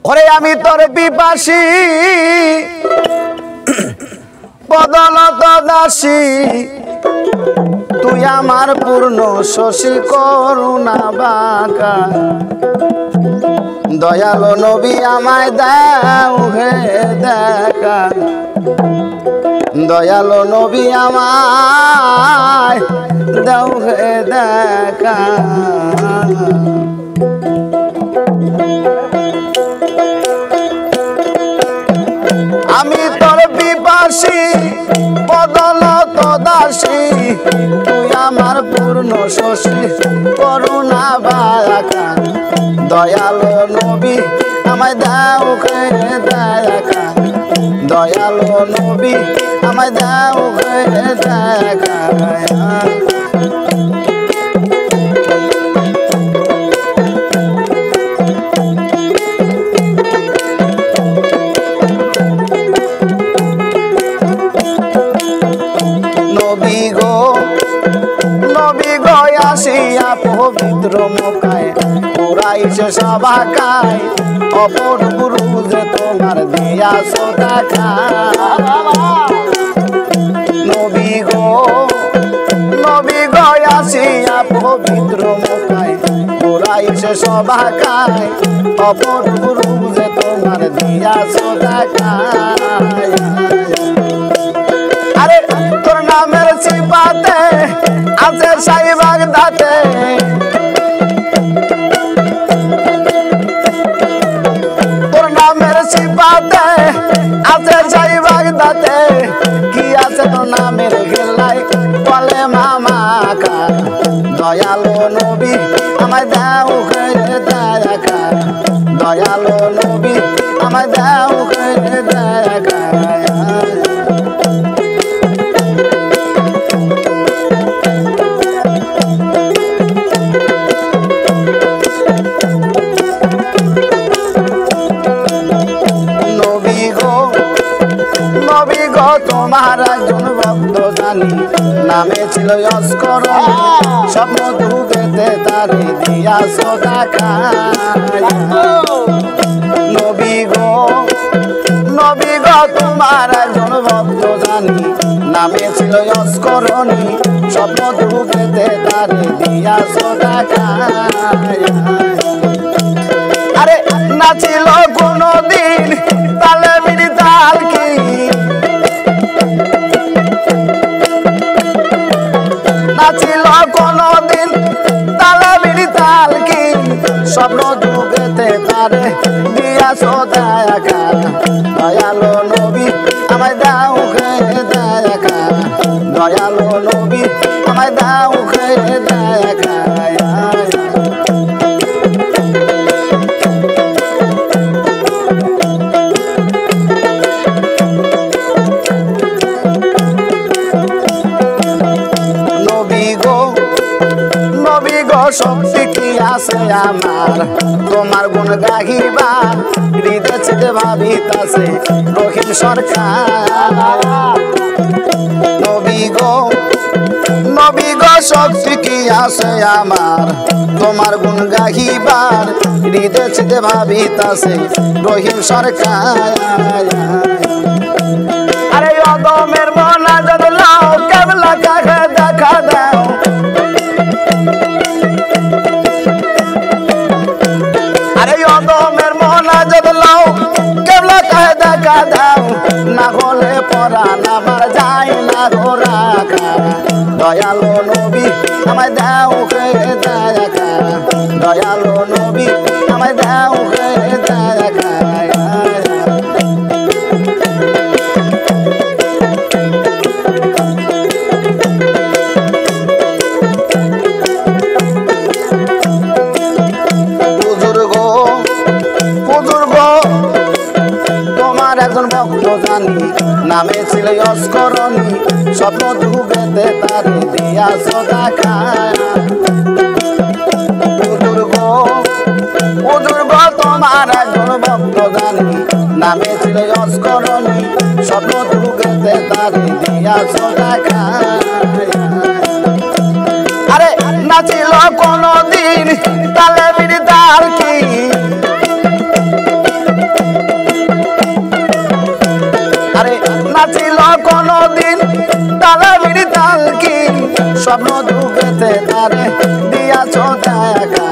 ওরে আমি তোর পিপাসী বদলত দাসী তুই আমার পূর্ণ শশী করুণা বাঁকা দয়ালো নবী আমায় দাও হে দেখা দয়ালো নবী আমায় দাও হে দেখা আমি তোর পিপাসী বদলত দাসী তুই আমার পূর্ণ শশী করুণা বাঁকা দয়ালো নবী আমায় দাও হে দেখা দয়ালো নবী আমায় দাও হে দেখা আসিয়া পবিত্র মক্কায় কুরাইশে সভাকায় অপূর্ব রূপে তোমার দিয়াছো দেখা নবী গো আসিয়া পবিত্র মক্কায় কুরাইশে সভাকায় অপূর্ব রূপে তোমার দিয়াছো দেখা আরে তোর নামের সিফাতে আছে সাই বাগদাতে তোর নামের সিফাতে আছে সাই বাগদাতে কি আছে তোর নামের গেলাই বলে মামা কা দয়ালো নবী আমায় দাও হে দেখা দয়ালো নবী আমায় দাও হে দেখা তোমার একজন ভক্ত জানি নামে ছিল অস্কর স্বপ্ন ডুবেতে তারে দিয়াছো দেখা নবী গো তোমার একজন ভক্ত জানি নামে ছিল অস্করণী স্বপ্ন ডুবেতে তারে দিয়াছো দেখা আরে নাছিল কোনদিন তালে মিনি তাল কি নাছিল কোনদিন তালে মিনি তাল কি স্বপ্ন ডুবেতে তারে দিয়াছো দেখা দয়ালো নবী আমায় দাও হে দেখা দয়ালো নবী আমায় দাও হে দেখা শক্তি কি আছে আমার তোমার গুণ গাহিবার হৃদয় ছেড়ে ভাবিতাছে রহিম সরকার নবী গো শক্তি কি আছে আমার তোমার গুণ গাহিবার হৃদয় ছেড়ে ভাবিতাছে রহিম সরকার আরে অদমের মনা যদি লাও কেবলা কাকে দেখা দাও অদমের মনা যদি লাও কেবলা কাহে দেখা দাও না হলে পরাণ আমার যায় না ঘোরা দয়ালো নবী আমায় দাও হে দেখা দয়ালো নবী আমায় দাও হে দেখা একজন ভক্ত জানি নামে ছিল অস্করণী স্বপ্ন ডুবেতে তারে দিয়াছো দেখা তোমার একজন ভক্ত জানি নামে ছিল অস্করণী স্বপ্ন ডুবেতে তারে দিয়াছো দেখা আরে নাচিল কোনদিন তালে বিড়ি তাল কি স্বপ্ন দুঃখেতে তারে দিয়াছ দেখা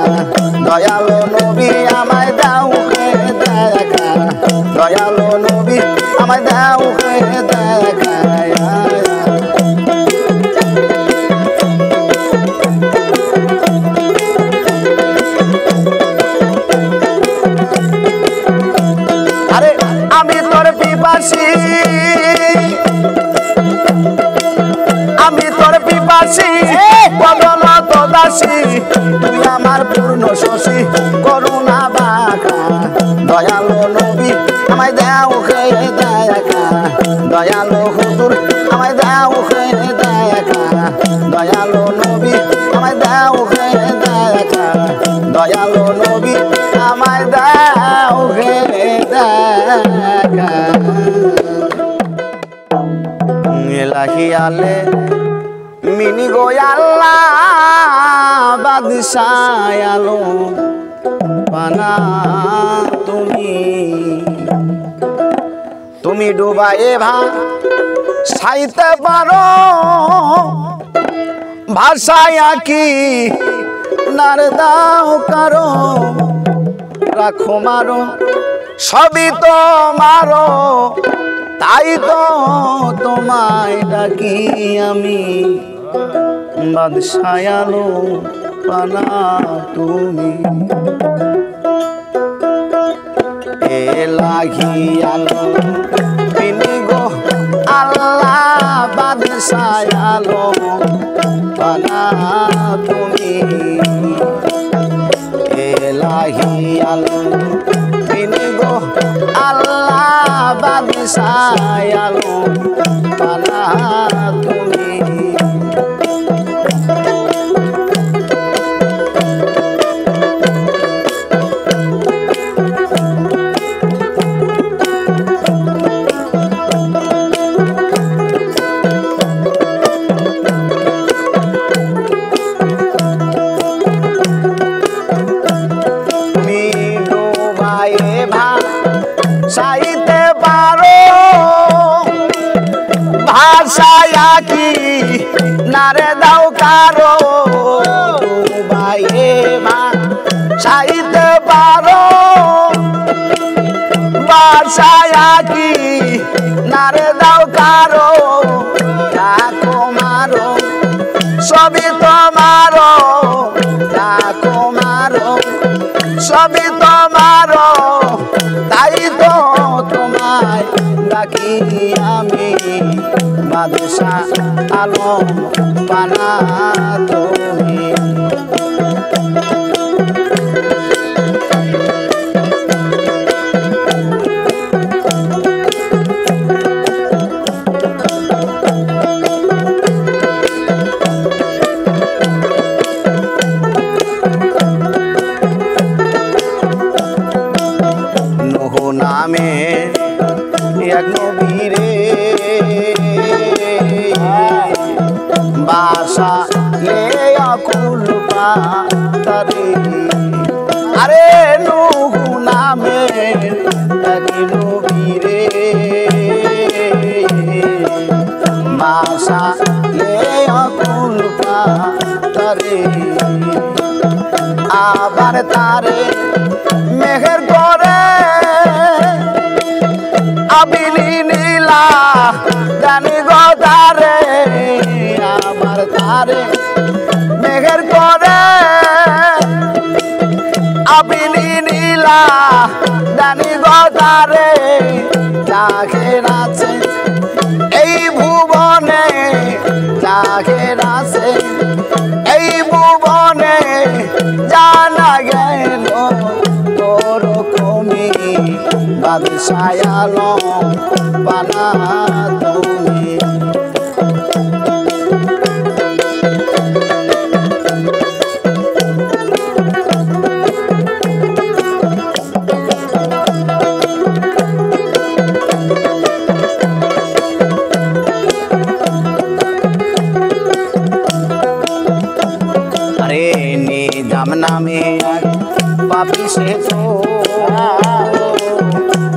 দয়ালো নবী আমায় দাও হে দেখা দয়ালো নবী আমায় দাও হে দেখা আরে আমি তোর পিপাসী বদল তো দাসী তুই আমার পূর্ণ শশী করুণা বাঁকা দয়ালো নবী আমায় দাও হে দেখা দয়ালো হুজুর আমায় দাও হে দেখা দয়ালো নবী আমায় দাও হে দেখা দয়ালো নবী আমায় দাও হে দেখা ইলাহি আলে মিনি গো আল্লাহ বাদশাহ আলো পানা তুমি ডুবায়ে সাইতে পারো ভাষায় কি নার দাও কারো রাখো মারো সবই তো মারো তাই তো তোমায় ডাকি আমি বাদশাহ আলো পানা তুমি এলাহি আলো তিনি গো আল্লাহ বাদশাহ আলো পানা তুমি এলাহি আলো তিনি গো আল্লাহ বাদশাহ আলো পানা তুমি সাইতে পারো ভাষায় কি নারে দাও কারো বাইরে সাইতে পারো ভাষায় কি নারে দাও কারো ডাকো মারো সবই তোমারো ডাকো মারো সবই তোমারো তাই তো তোমায় ডাকি আমি বাদশাহ আলো পানা তুমি নামে এক নবীরে বাসা লে আকুল পাতারে আরে নুহু নামে এক নবীরে বাসা লে আকুল পাতারে আবার তারে মেঘের করে আবিলি নীলা জানি গদারে আমার তারে মেঘের করে আবিলি নীলা জানি গদারে যাকে আছে এই ভুবনে যাকে আছে এই ভুবনে জানা গেল তোর কমি বাদশাহ আলো পানা তুমি আরে নিজাম নামে পাপি সে তো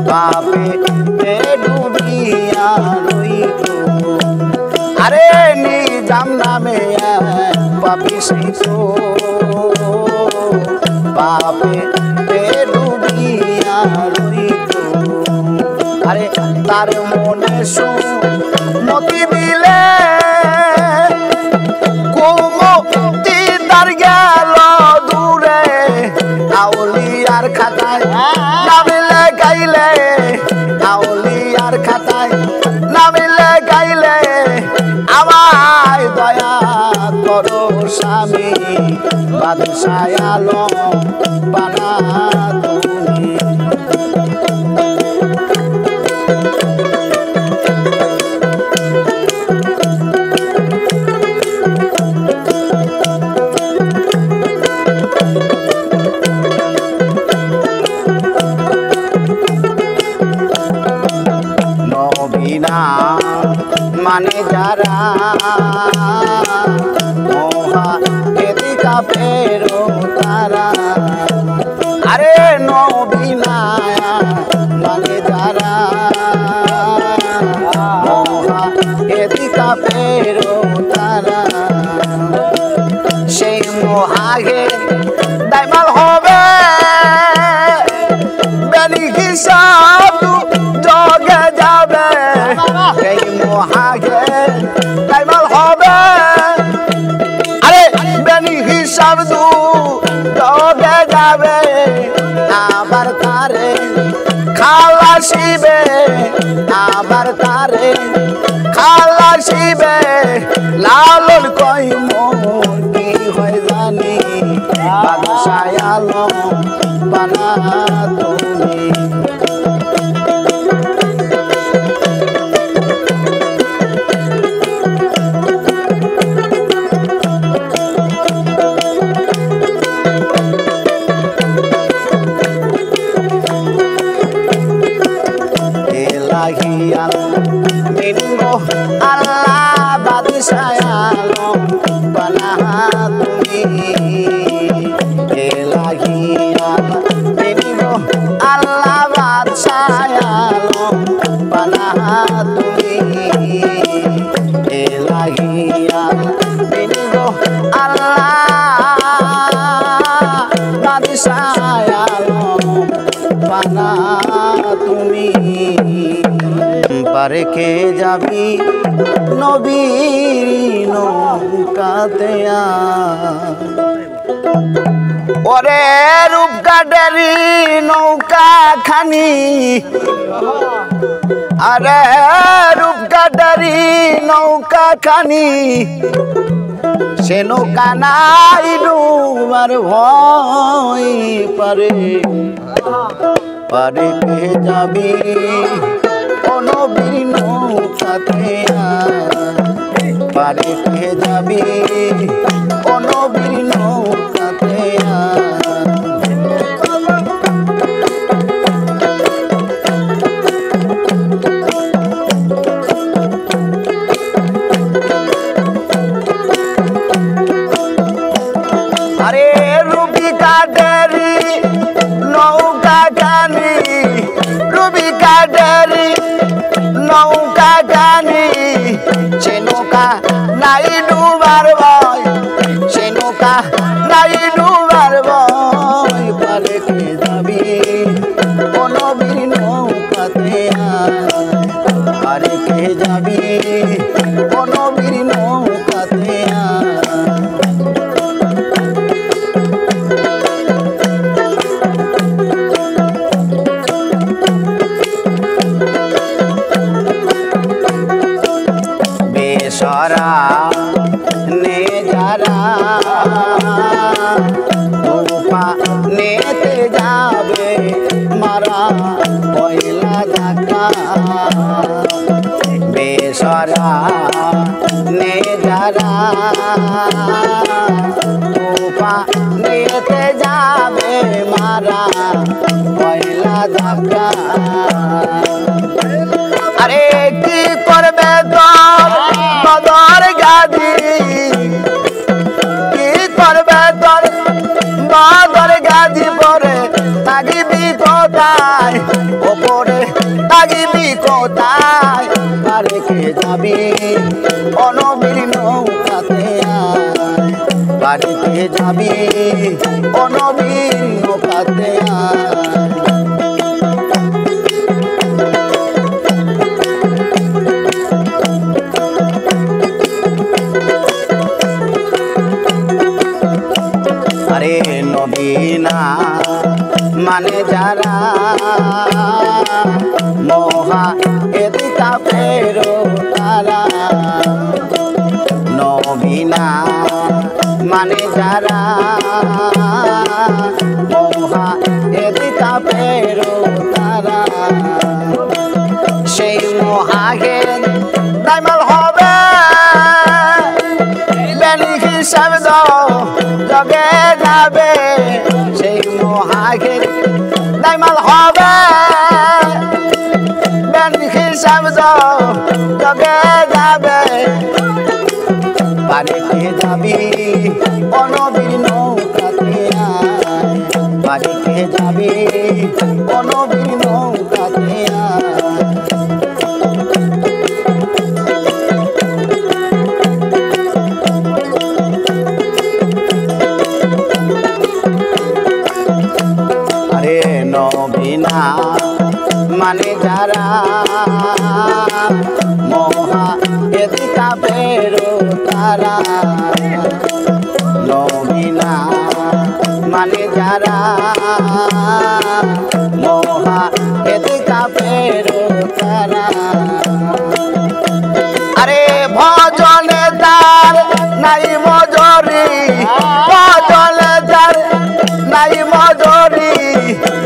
পাপে ডুবিয়া রইতো আরে নিজাম নামে সেই তো পাপে ডুবিয়া রইত আরে তার মনে সুমতি দিলে কুমতি তার গেল দূরে আউলিয়ার খাতায় নামিলে গাইলে আউলিয়ার খাতায় নামিলে গাইলে আমায় দয়া করো স্বামী বাদশাহ আলম বানা তুমি নবীনা মানে যারা মোহা এদিকা ফেরো তারা আরে নবীনা মানে যারা মোহা এদিকা ফেরো তারা সেই মোহাগে দাইমাল হবে বেনি হিসাব জগে যাবে সেই মোহাগে দাইমাল হবে আরে বেনি হিসাব জগে যাবে আবার তারে খালাসিবে আবার তারে খালাসিবে লালন কই মোর কি হয় জানি বাদশাহ আলম বানা তুমি মিনগো আল্লাহ বাদশাহ আলম বানা তুমি এলাহিয়াল মিনগো আল্লাহ বাদশাহ আলম বানা তুমি এলাহিয়াল মিনগো আল্লাহ বাদশাহ আলম বানা তুমি পারে কে যাবি নবীর নৌকাতে ওরে রূপকাটেরি নৌকা খানি আরে রূপকাটেরি নৌকা খানি সে নৌকা নাই ডুবার ভয় পারে পারে কে যাবি নবীর নৌকাতে পারে কে যাবি নবীর নৌকাতে আরে রুবি কাটেরি নৌকা খানি রুবি কাটেরি নৌকা গানি সে নৌকা নাই ডুবার ভয় সে নৌকা নাই ডুবার ভয় পারে কে যাবি নবীর নৌকাতে পারে কে যাবি নবীর নৌকাতে বেসরা নে যারা তোপা নেতে যাবে মারা পয়লা ধাক্কা বেসরা নে যারা তোপা নেতে যাবে মারা পয়লা ধাক্কা আরে কি করবে তোর বদর গাদি কি করবে তোর বদর গাদি পরে তাগিবি কোথায় ওপরে তাগিবি কোথায় পারে কে যাবি নবীর নৌকাতে বাড়িতে যাবি ও নবীর নৌকাতে আরে নবী না মানে যারা মহা এদি কাফেরো তারা নবী না মানে যারা মহা এদি কাফেরো তারা সেই মহাগের দাইমাল হবে বেনি হিসাব দাও জগে যাবে সেই মহাগের দাইমাল হবে বেনি হিসাব দাও জগে যাবে বাড়িতে যাবি ও নবীর নৌকাতে বাড়িতে যাবি ও নবীর নৌকাতে আরে নবী না মানে যারা মহা এদি কাফেরো তারা নবী না মানে যারা মহা এদি কাফেরো তারা আরে ভজনে তার নাই মজুরি ভজনে তার নাই মজুরি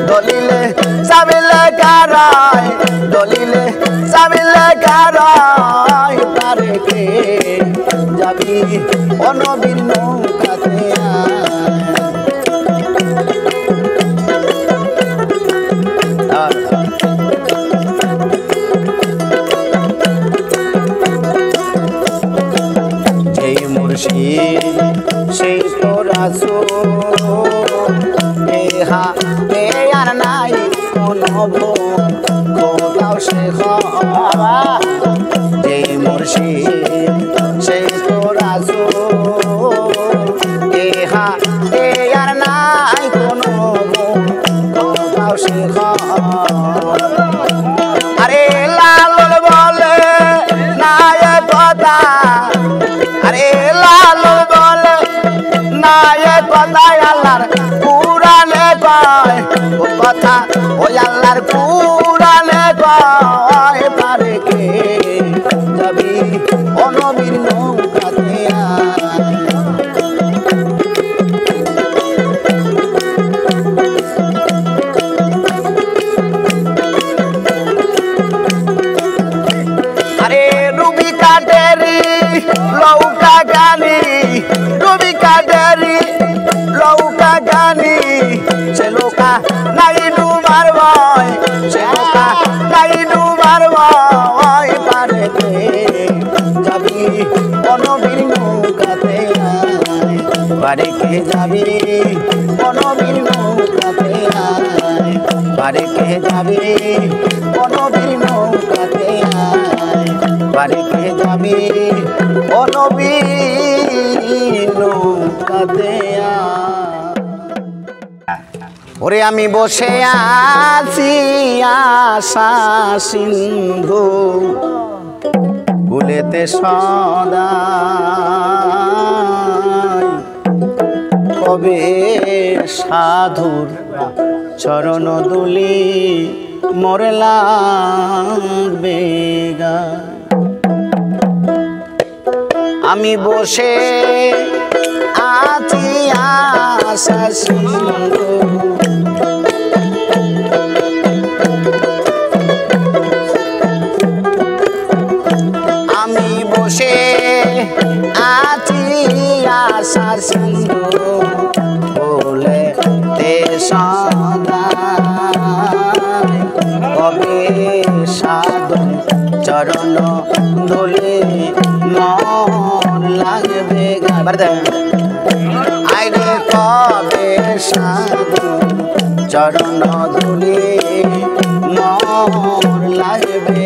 দলিলে সাবিলে কারায় দলিলে সাবিলে কারায় তারে কে যাবি ও নবীর নৌকাতে যেই মুর্শিদ সেই তো রাসূল এহা এ আর নাই কোনো ভুল খোদাও শেখ যেই মুর্শিদ সেই তো রাসূল এহা এ আর নাই কোনো ভুল খোদাও শেখ আরে লালন বলে নাই কথা আরে লালন বলে নাই কথা আল্লাহর কুরআনে কয় ও কথা ওই আল্লাহর কুরআনে কয় পারে কে যাবি ও নবীর নৌকাতে আরে রুবি কাটেরি লৌকা গানি রুবি কাটেরি লৌকা গানি সে লোকা নাই ডুবার ভয় সে লোকা নাই ডুবার ভয় পারে কে যাবি ও নবীর নৌকাতে পারে কে যাবি ও নবীর নৌকাতে পারে কে যাবি ও নবীর নৌকাতে পারে কে যাবি ও নবীর নৌকাতে ওরে আমি বসে আছি আশা সিন্ধু কুলেতে সদা কবে সাধুর চরণ দুলি মোরে লাগবে গায় আমি বসে আছি আশা সিন্ধু আমি বসে আছি আশা সিন্ধু বলে তে সদা কবে সাধু চরণ ধুলি মন লাগবে আইরে কবে সাধু চরণ ধুলি মন লাগবে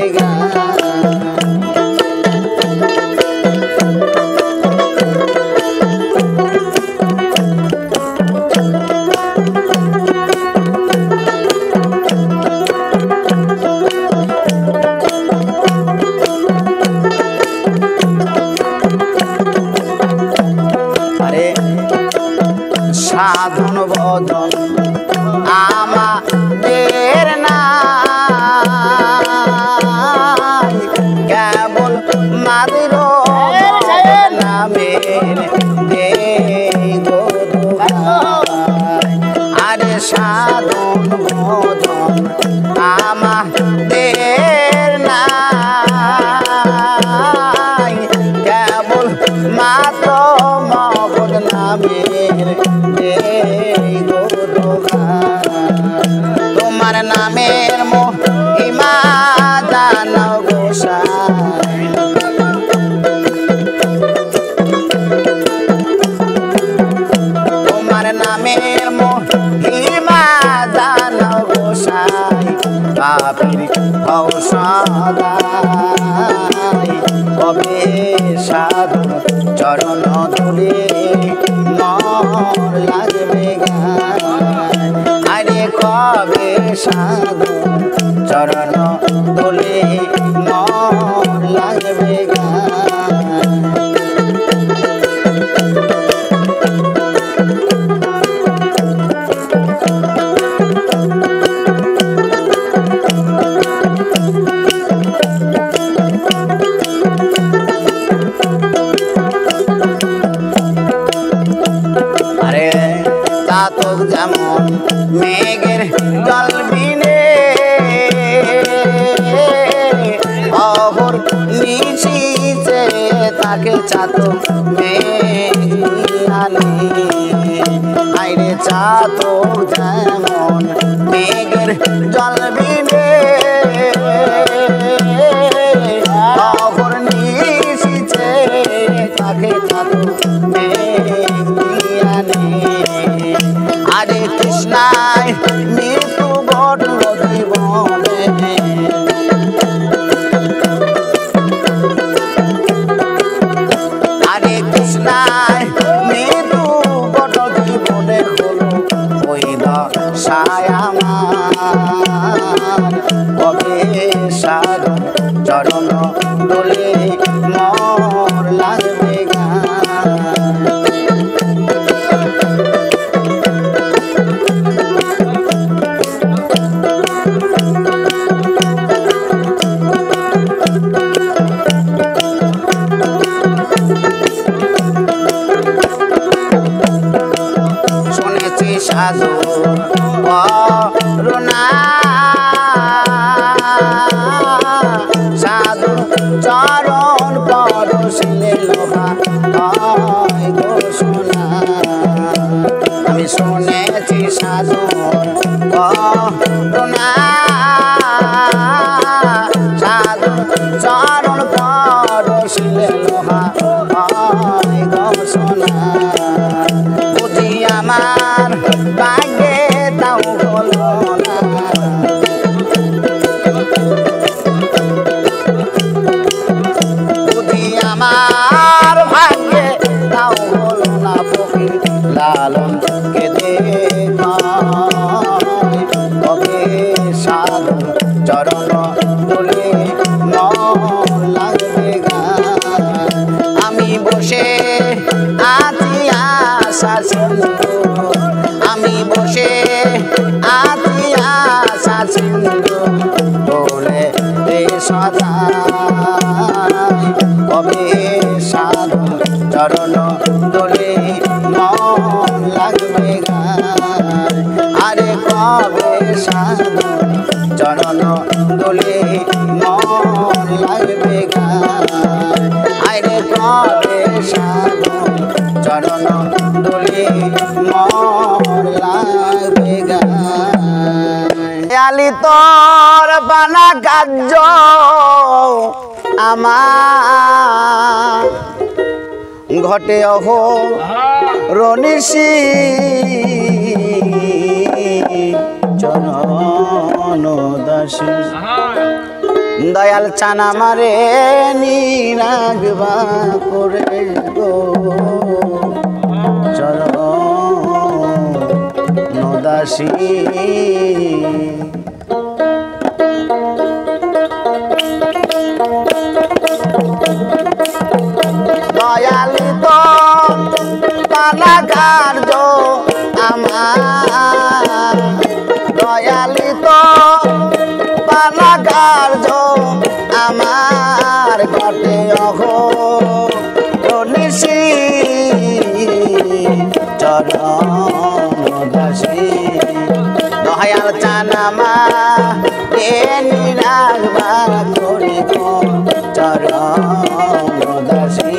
মুসাফির হও সদাই কবে সাধু চরণ ধুলে মন লাগবে গায় আরে কবে সাধু চরণ ধুলে মন লাগবে গায় যেমন মেঘের জল বিনে অহর নিশিতে তাকে চাতক মেঘানে আইরে চাতক যেমন মেঘের জল বিনে অহর নিশিতে তাকে চাতক মেঘানে আরে কৃষ্ণায় মৃত্যু ঘটল জীবনে আরে কৃষ্ণায় মৃত্যু ঘটল জীবনে হলো ওই দশায় আমার কবে সাধু চরণ দোলে মোর লাগবে সাধু করুণা সাধু চরণ পরশিলে লোহা হয় ঘোষণা আমি শুনেছি সাধু করুণা সাধু চরণ পরশিলে লোহা হয় ঘোষণা বুঝি আমার ভাগ্যে তাও হলো না বুঝি আমার ভাগ্যে তাও হলো না ফকির লালন কে কবে সাধু চরণ তুলে মন লাগবে গান আমি বসে আছি আশা সিন্ধু আমি বসে আছি আশা সিন্ধু তোলে রে সদাই কবে সাধু চরণ তোলে মন লাগবে গান আরে কবে সাধু চরণ তোলে মন লাগবে গান আরে কবে সাধু চরণ দোলে মোর লাগবে গালি তোর বানা কার্য আমার ঘটে অহ রনিশি চরণ দাসী দয়াল চানা মারে নিরাগবা করে গো চরণ দাসী দয়াল তো পালা কার্য আমার দয়াল তো পালা কার্য আমার ঘটে অহ নিশি চরণ দাসী দয়াল চানামা নিরাগবা করে গো চরণ দাসী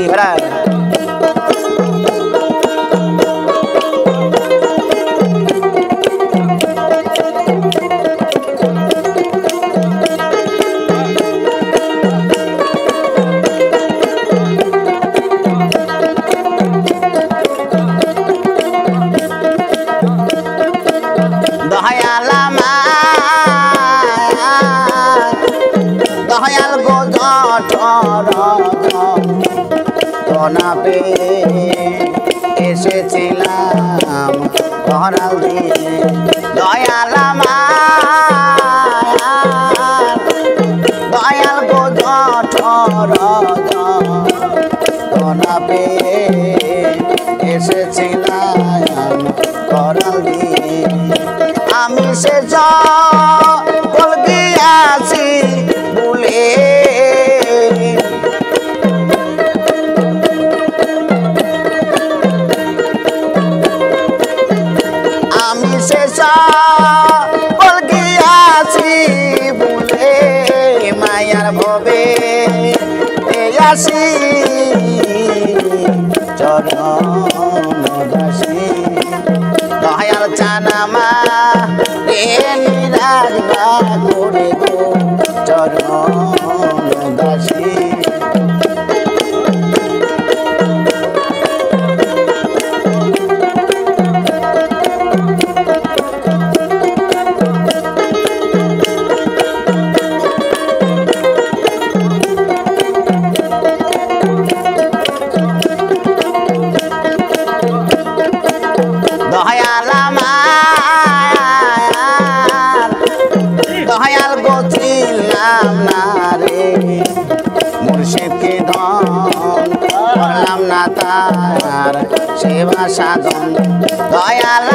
দয়ার ভবে আসি চরণ দাসী দয়াল চানামা রে নিরাজবা করে গো চরণ দাসী দয়াল গোছিলাম না রে মুর্শিদকে ধন করলাম না তার সেবা সাধন দয়াল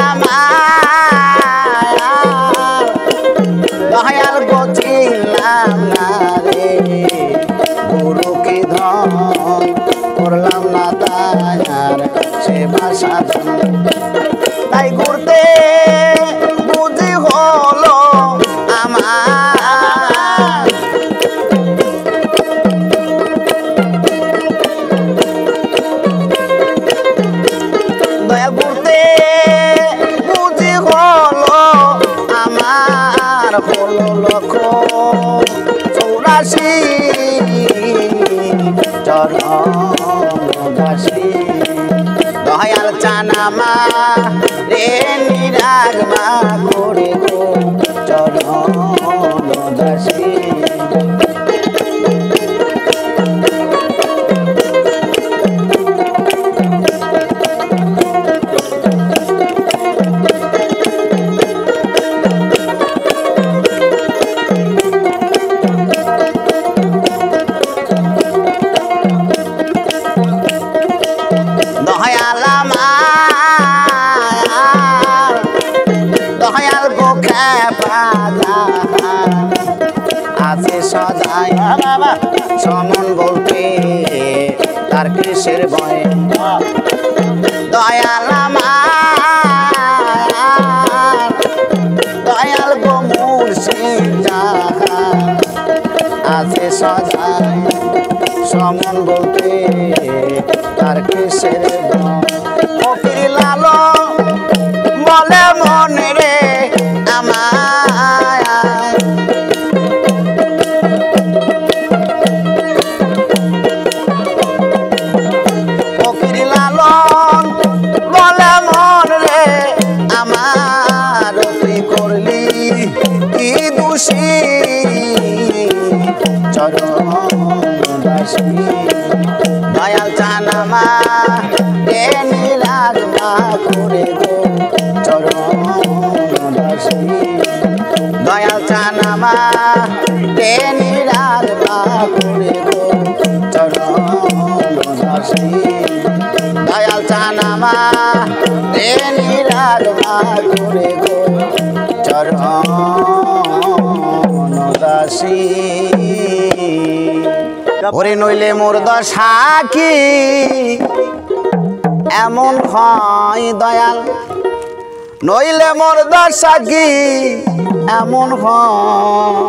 দয়াল গোছিলাম না রে গুরুকে ধন করলাম না তার সেবা সাধন তাই ঘুরতে বুঝি হলো আমার দয়া ঘুরতে বুঝি হলো আমার হলো লক্ষ 84 চরণ দাসী দয়াল চানামা রে নিরাজবা করে গো চরণ দাসী দয়াল গোখা পালা আছে সদাই সমন বলতে তার কিসের ভয় দয়াল দয়াল গো মুর্শিদ আছে সদাই সমন বলতে তার কিসের ভয় ফকির লালো বলে মনে রে আমার ফকির লালন বলে মন রে আমার তুই করলি কি দোষী চরণ দাসী দয়াল চানামা রে নিরাজবা করে গো চরণ দাসী দয়াল চানামা রে নিরাজবা করে গো চরণ দাসী দয়াল চানামা রে নিরাজবা করে গো চরণ দাসী ওরে নইলে মোর দশা কি এমন হয় দয়াল নইলে মোর দশা কি এমন হয়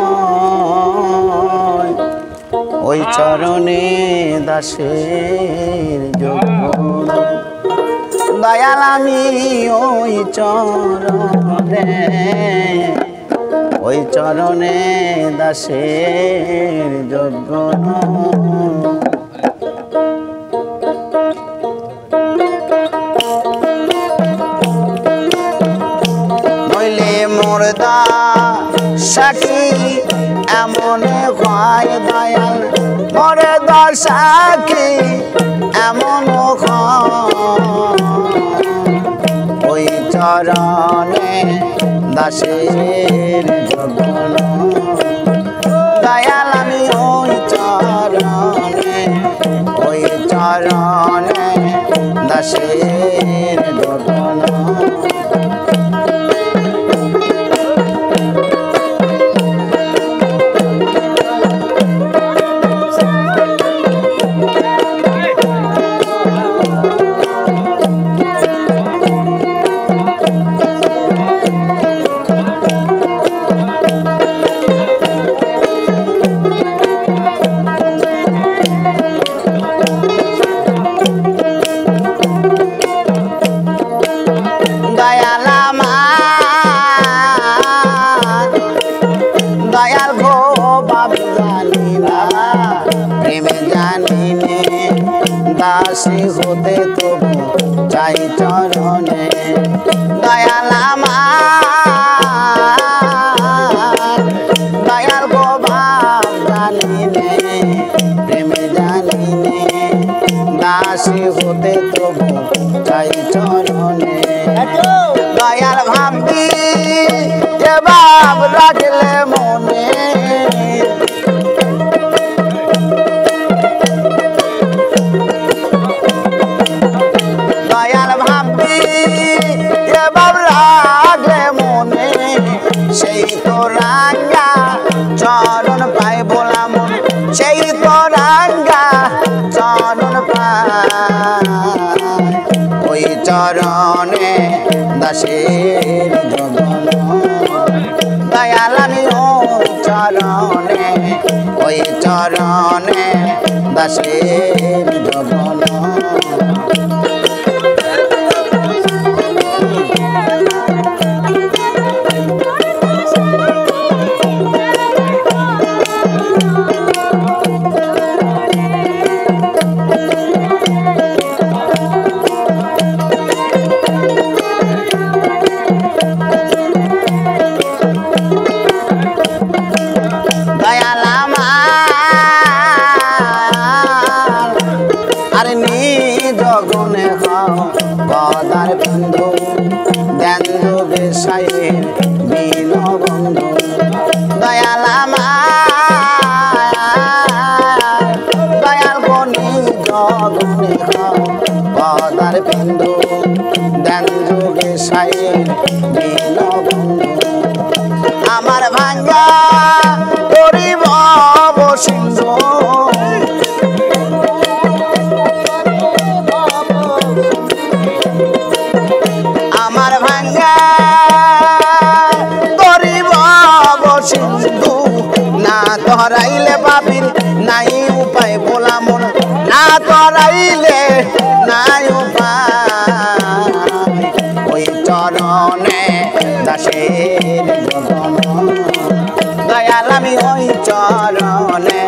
ওই চরণে দাসের যোগ্য দয়াল আমি ওই চরণে দাসের যোগ্য নইলে মোর দশা কি এমন হয় দয়াল মোর দশা কি এমন ওই চরণে দাসের জগন দয়াল আমি ওই চরণে দাসের জগন দয়াল গো বাপ জানি না প্রেমে জানি নে দাসী হতে তবু চাই চরণে দয়াল আমার দয়াল গো বাপ জানি নে প্রেমে জানি নে দাসী হতে তবু চাই চরণে দয়াল ভাবি যে বাপ রাখলে মনে দয়াল ভাবি যে বাপ রাখলে মনে সেই তো রাঙ্গা চরণ পাই বলা মন সেই তো রাঙ্গা চরণ পাই ওই চরণে দাসের জগন দয়াল আমি ওই চরণে দাসের জগন পদার বন্ধু দেন্দু বেশাইয়ের বিন বন্ধু দয়াল আমার দয়াল বনি জগনে পদার বন্ধু দেন্দু বেশাইয়ের বিন বন্ধু আমার ভাঙ্গা করিব সিন্ধু আমার ভাঙ্গা করিব সিন্ধু না তরাইলে বাবির নাই উপায় বলা মন না তরাইলে নাই উপায় ওই চরণে দাসের জগন দয়াল আমি ওই চরণে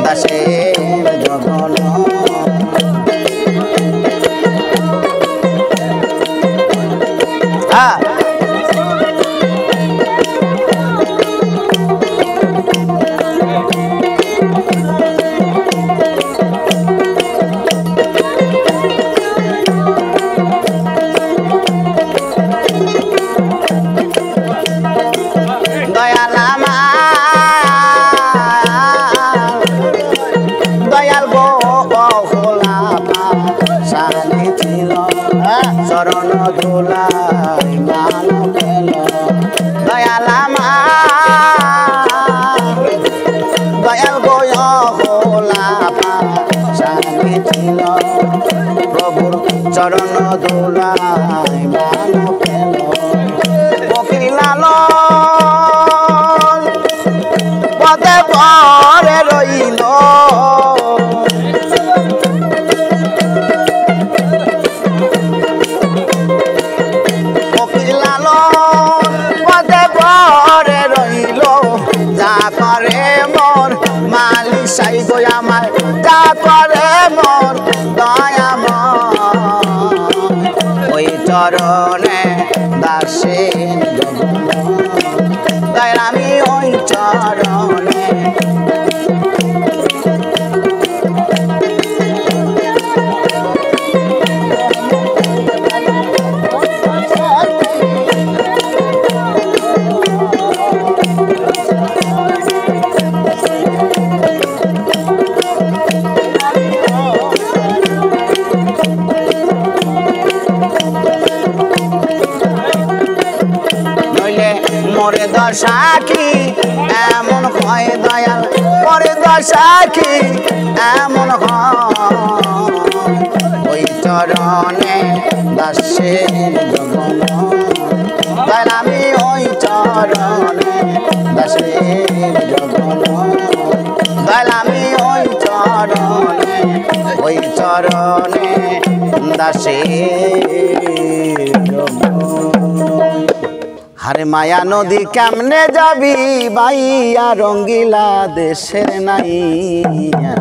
দাসের জগন দয়াল আমার দয়াল গো খোলা সানি ছিল চরণ ধুলাই মান পেল দয়াল আমার দয়াল গো খোলা সানি ছিল প্রভুর চরণ ধুলাই মান পেল বকিলাল পদে পরে রইল বকিলাল পদে পরে রইল যা করে মোর মালিক সাই গো আমার যা করে মোর দয়াময় ওই চরণে দাসের জগন দয়াল আমি ওই চরণে মোরে দশা কি এমন হয় দয়াল মোরে দশা কি এমন হয় ওই চরণে দাসের জগন দয়াল আমি ওই চরণে দাসের জগন দয়াল আমি ওই চরণে দাসের জগন। আরে মায়া নদী কেমনে যাবি বাইয়া রঙ্গিলা দেশের নাইয়া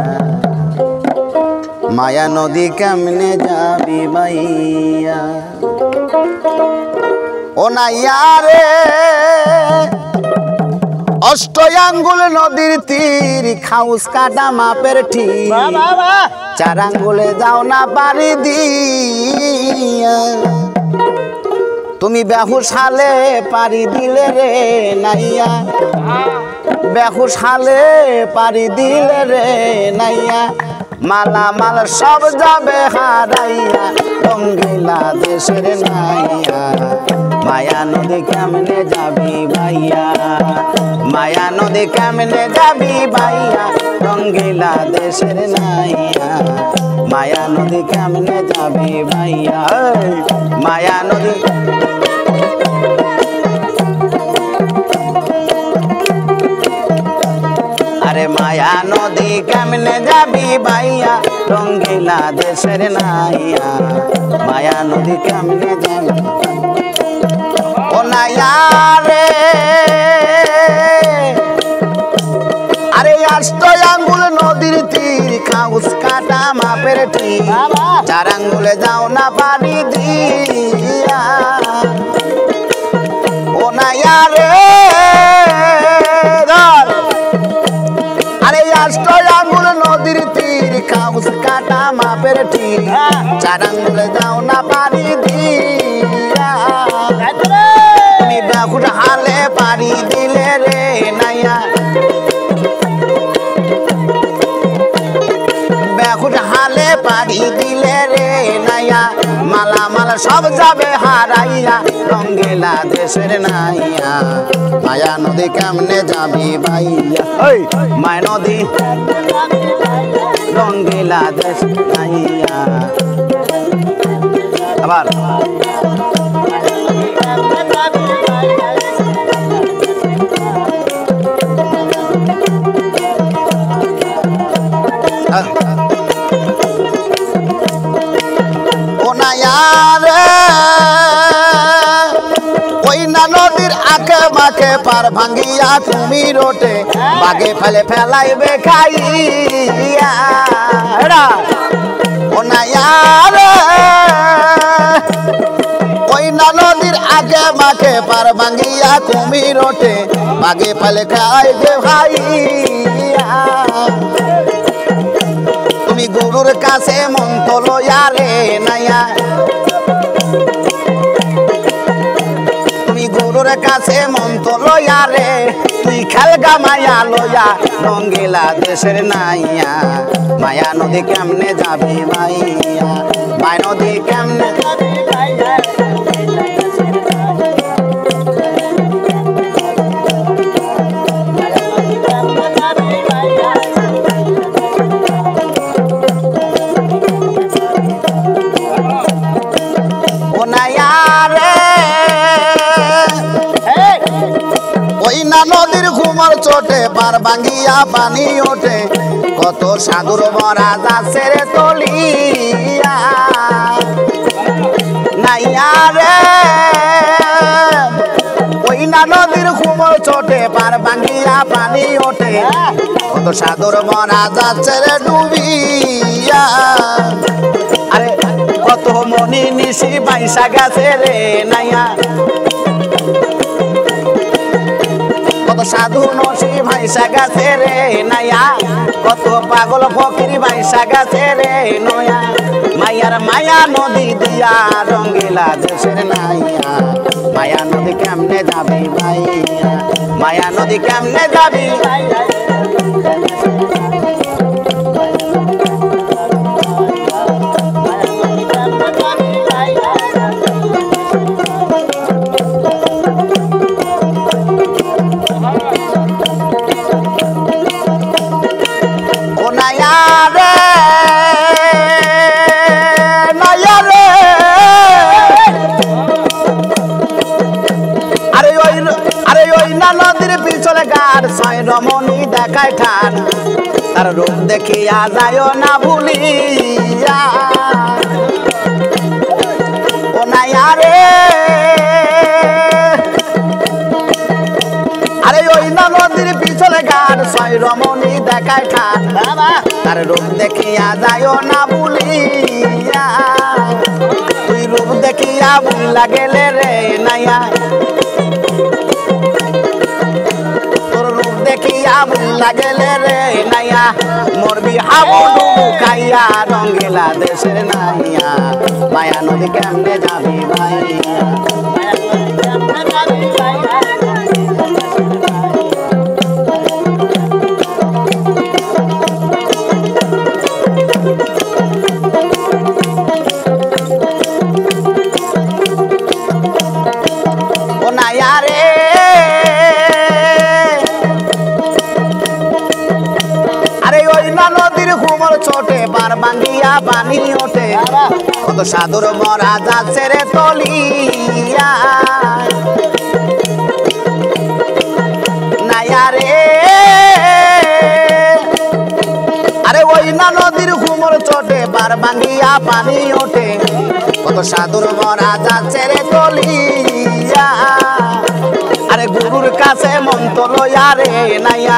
মায়া নদী কেমনে যাবি বাইয়া ও নাইয়া রে অষ্টয়াঙ্গুল নদীর তীর খাউস কাটা মাপের ঠিক চার আঙ্গুলে যাও না পারি দিয়া তুমি বেহুশ হালে পারি দিলে রে নাইয়া বেহুশ হালে পারি দিলে রে নাইয়া মালা মাল সব যাবে হারাইয়া রঙ্গিলা দেশের নাইয়া মায়া নদী কেমনে যাবি ভাইয়া মায়া নদী কেমনে যাবি ভাইয়া রঙ্গিলা দেশের নাইয়া মায়া নদী কেমনে যাবি ভাইয়া মায়া নদী আরে মায়া নদী কেমনে যাবি ভাইয়া রঙ্গিলা দেশের নাইয়া মায়া নদী কেমনে যাবি ও নাইয়া রে আরে অষ্টয়াঙ্গুল নদীর তীর খাউস কাটা মাপের ঠিক চার আঙ্গুলে যাও না পারি দিয়া ও নাইয়া রে আরে অষ্টয়াঙ্গুল নদীর তীর খাউস কাটা মাপের ঠিক চার আঙ্গুলে যাও না পারি দিয়া তুমি বেহুশ হালে পারি দিলে রে নাইয়া বেহুশ হালে পারি দিলে রে নাইয়া মালা মালা সব যাবে হারাইয়া রঙ্গিলা দেশের নাইয়া মায়া নদী কেমনে যাবি ভাইয়া মায়া নদী রঙ্গিলা দেশ নাইয়া আবার ও নাইয়া রে ওই না নদীর আঁকে মাকে পার ভাঙ্গিয়া তুমি রোটে বাগে ফেলে ফেলাইবে খাইয়া ও নাইয়া রে ওই না নদীর আগে মাকে পার ভাঙ্গিয়া তুমি রোটে বাগে ফেলে খাইবে ভাইয়া তুমি গুরুর কাছে মন্ত্র লইয়া রে নাইয়া তুমি গুরুর কাছে মন্ত্র লইয়া রে তুই খেলগা মায়া লইয়া রঙ্গিলা দেশের নাইয়া মায়া নদী কেমনে যাবি ভাইয়া মায়া নদী কেমনে যাবি ভাইয়া নদীর ঘুমার চোটে পার ভাঙ্গিয়া পানি ওঠে কত সাগর ভরা যাচ্ছে রে তলিয়া নাইয়া রে ওই না নদীর ঘুমার চোটে পার ভাঙ্গিয়া পানি ওঠে কত সাগর ভরা যাচ্ছে রে ডুবিয়া আরে কত মনি নিশি বাইসা গেছে রে নাইয়া কত সাধু নসি ভাইসা গেছে রে নাইয়া কত পাগল ফকির ভাইসা গেছে রে নয়া মায়ার মায়া নদী দিয়া রঙ্গিলা দেশের নাইয়া মায়া নদী কেমনে যাবি ভাইয়া মায়া নদী কেমনে যাবি রমণী দেখায় ঠান তার রূপ দেখিয়া যায় না ভুলিয়া ও নাইয়া রে ওই না নদীর পিছনে ঘাট ছয় রমণী দেখায় ঠাট তার রূপ দেখিয়া যাইও না ভুলিয়া তুই রূপ দেখিয়া ভুলা গেলে রে নাইয়া তোর রূপ দেখিয়া ভুলা গেলে রে নাইয়া মরবি হাবু ডুবু খাইয়া রঙ্গিলা দেশের নাইয়া মায়া নদী কেমনে যাবি ভাইয়া ছোটে বার ভাঙ্গিয়া পানি ওঠে কত সাধুর মরা যাচ্ছে রে তলিয়া নাইয়া রে আরে ওই না নদীর ঘুমর চটে বার ভাঙ্গিয়া পানি ওঠে কত সাধুর মরা যাচ্ছে রে তলিয়া আরে গুরুর কাছে মন্ত্র লইয়া রে নাইয়া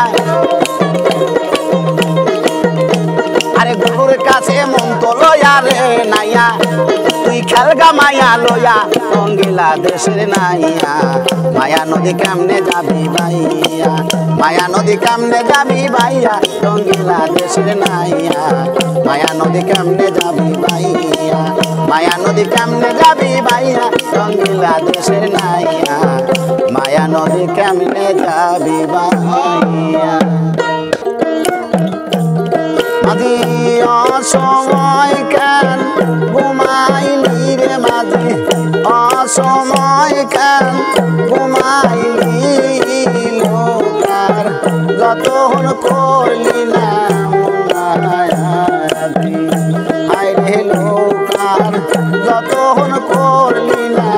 আরে গুরুর কাছে মন্ত্র লইয়া রে নাইয়া তুই খেলগা মায়া লইয়া রঙ্গিলা দেশের নাইয়া মায়া নদী কেমনে যাবি ভাইয়া মায়া নদী কেমনে যাবি ভাইয়া রঙ্গিলা দেশের নাইয়া মায়া নদী কেমনে যাবি ভাইয়া মায়া নদী কেমনে যাবি ভাইয়া রঙ্গিলা দেশের নাইয়া মায়া নদী কেমনে যাবি ভাইয়া মাঝি অসময় কেন ঘুমাইলি রে মাঝি অসময় কেন ঘুমাইলি লোকার যতক্ষণ করলি না আয় রে লোকার যতক্ষণ করলি না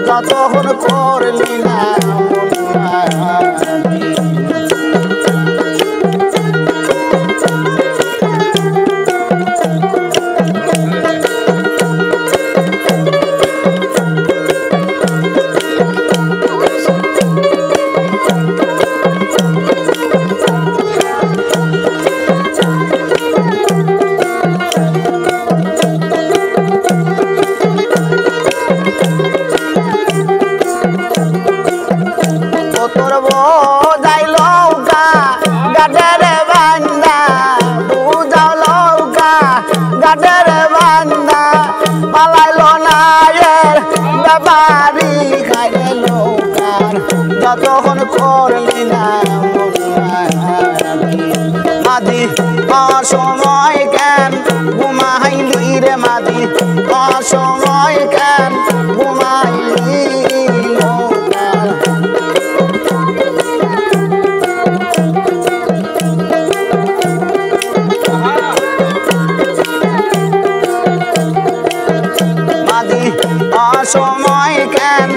যতক্ষণ করলি না যতক্ষণ করলি না মাঝি অসময় কেন ঘুমাইলি রে মাঝি অসময় কেন ঘুমাইলি মাঝি অসময় কেন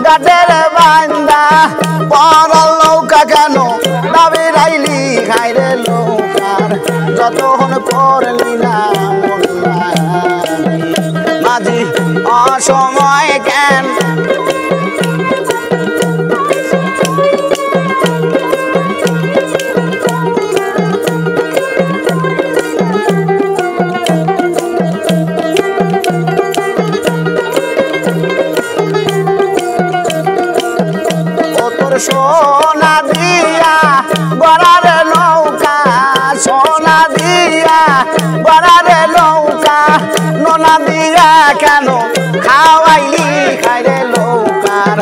গাটের বান্দা পর লৌকা কেন দাবি রাইলি খাইরে লৌকার যতক্ষণ করলি না মাঝি অসময় কেন তোর সোনা দিয়া গড়ারে নৌকা সোনা দিয়া গড়ারে নৌকা নোনা দিয়া কেন খাওয়াইলি খাইরে লৌকার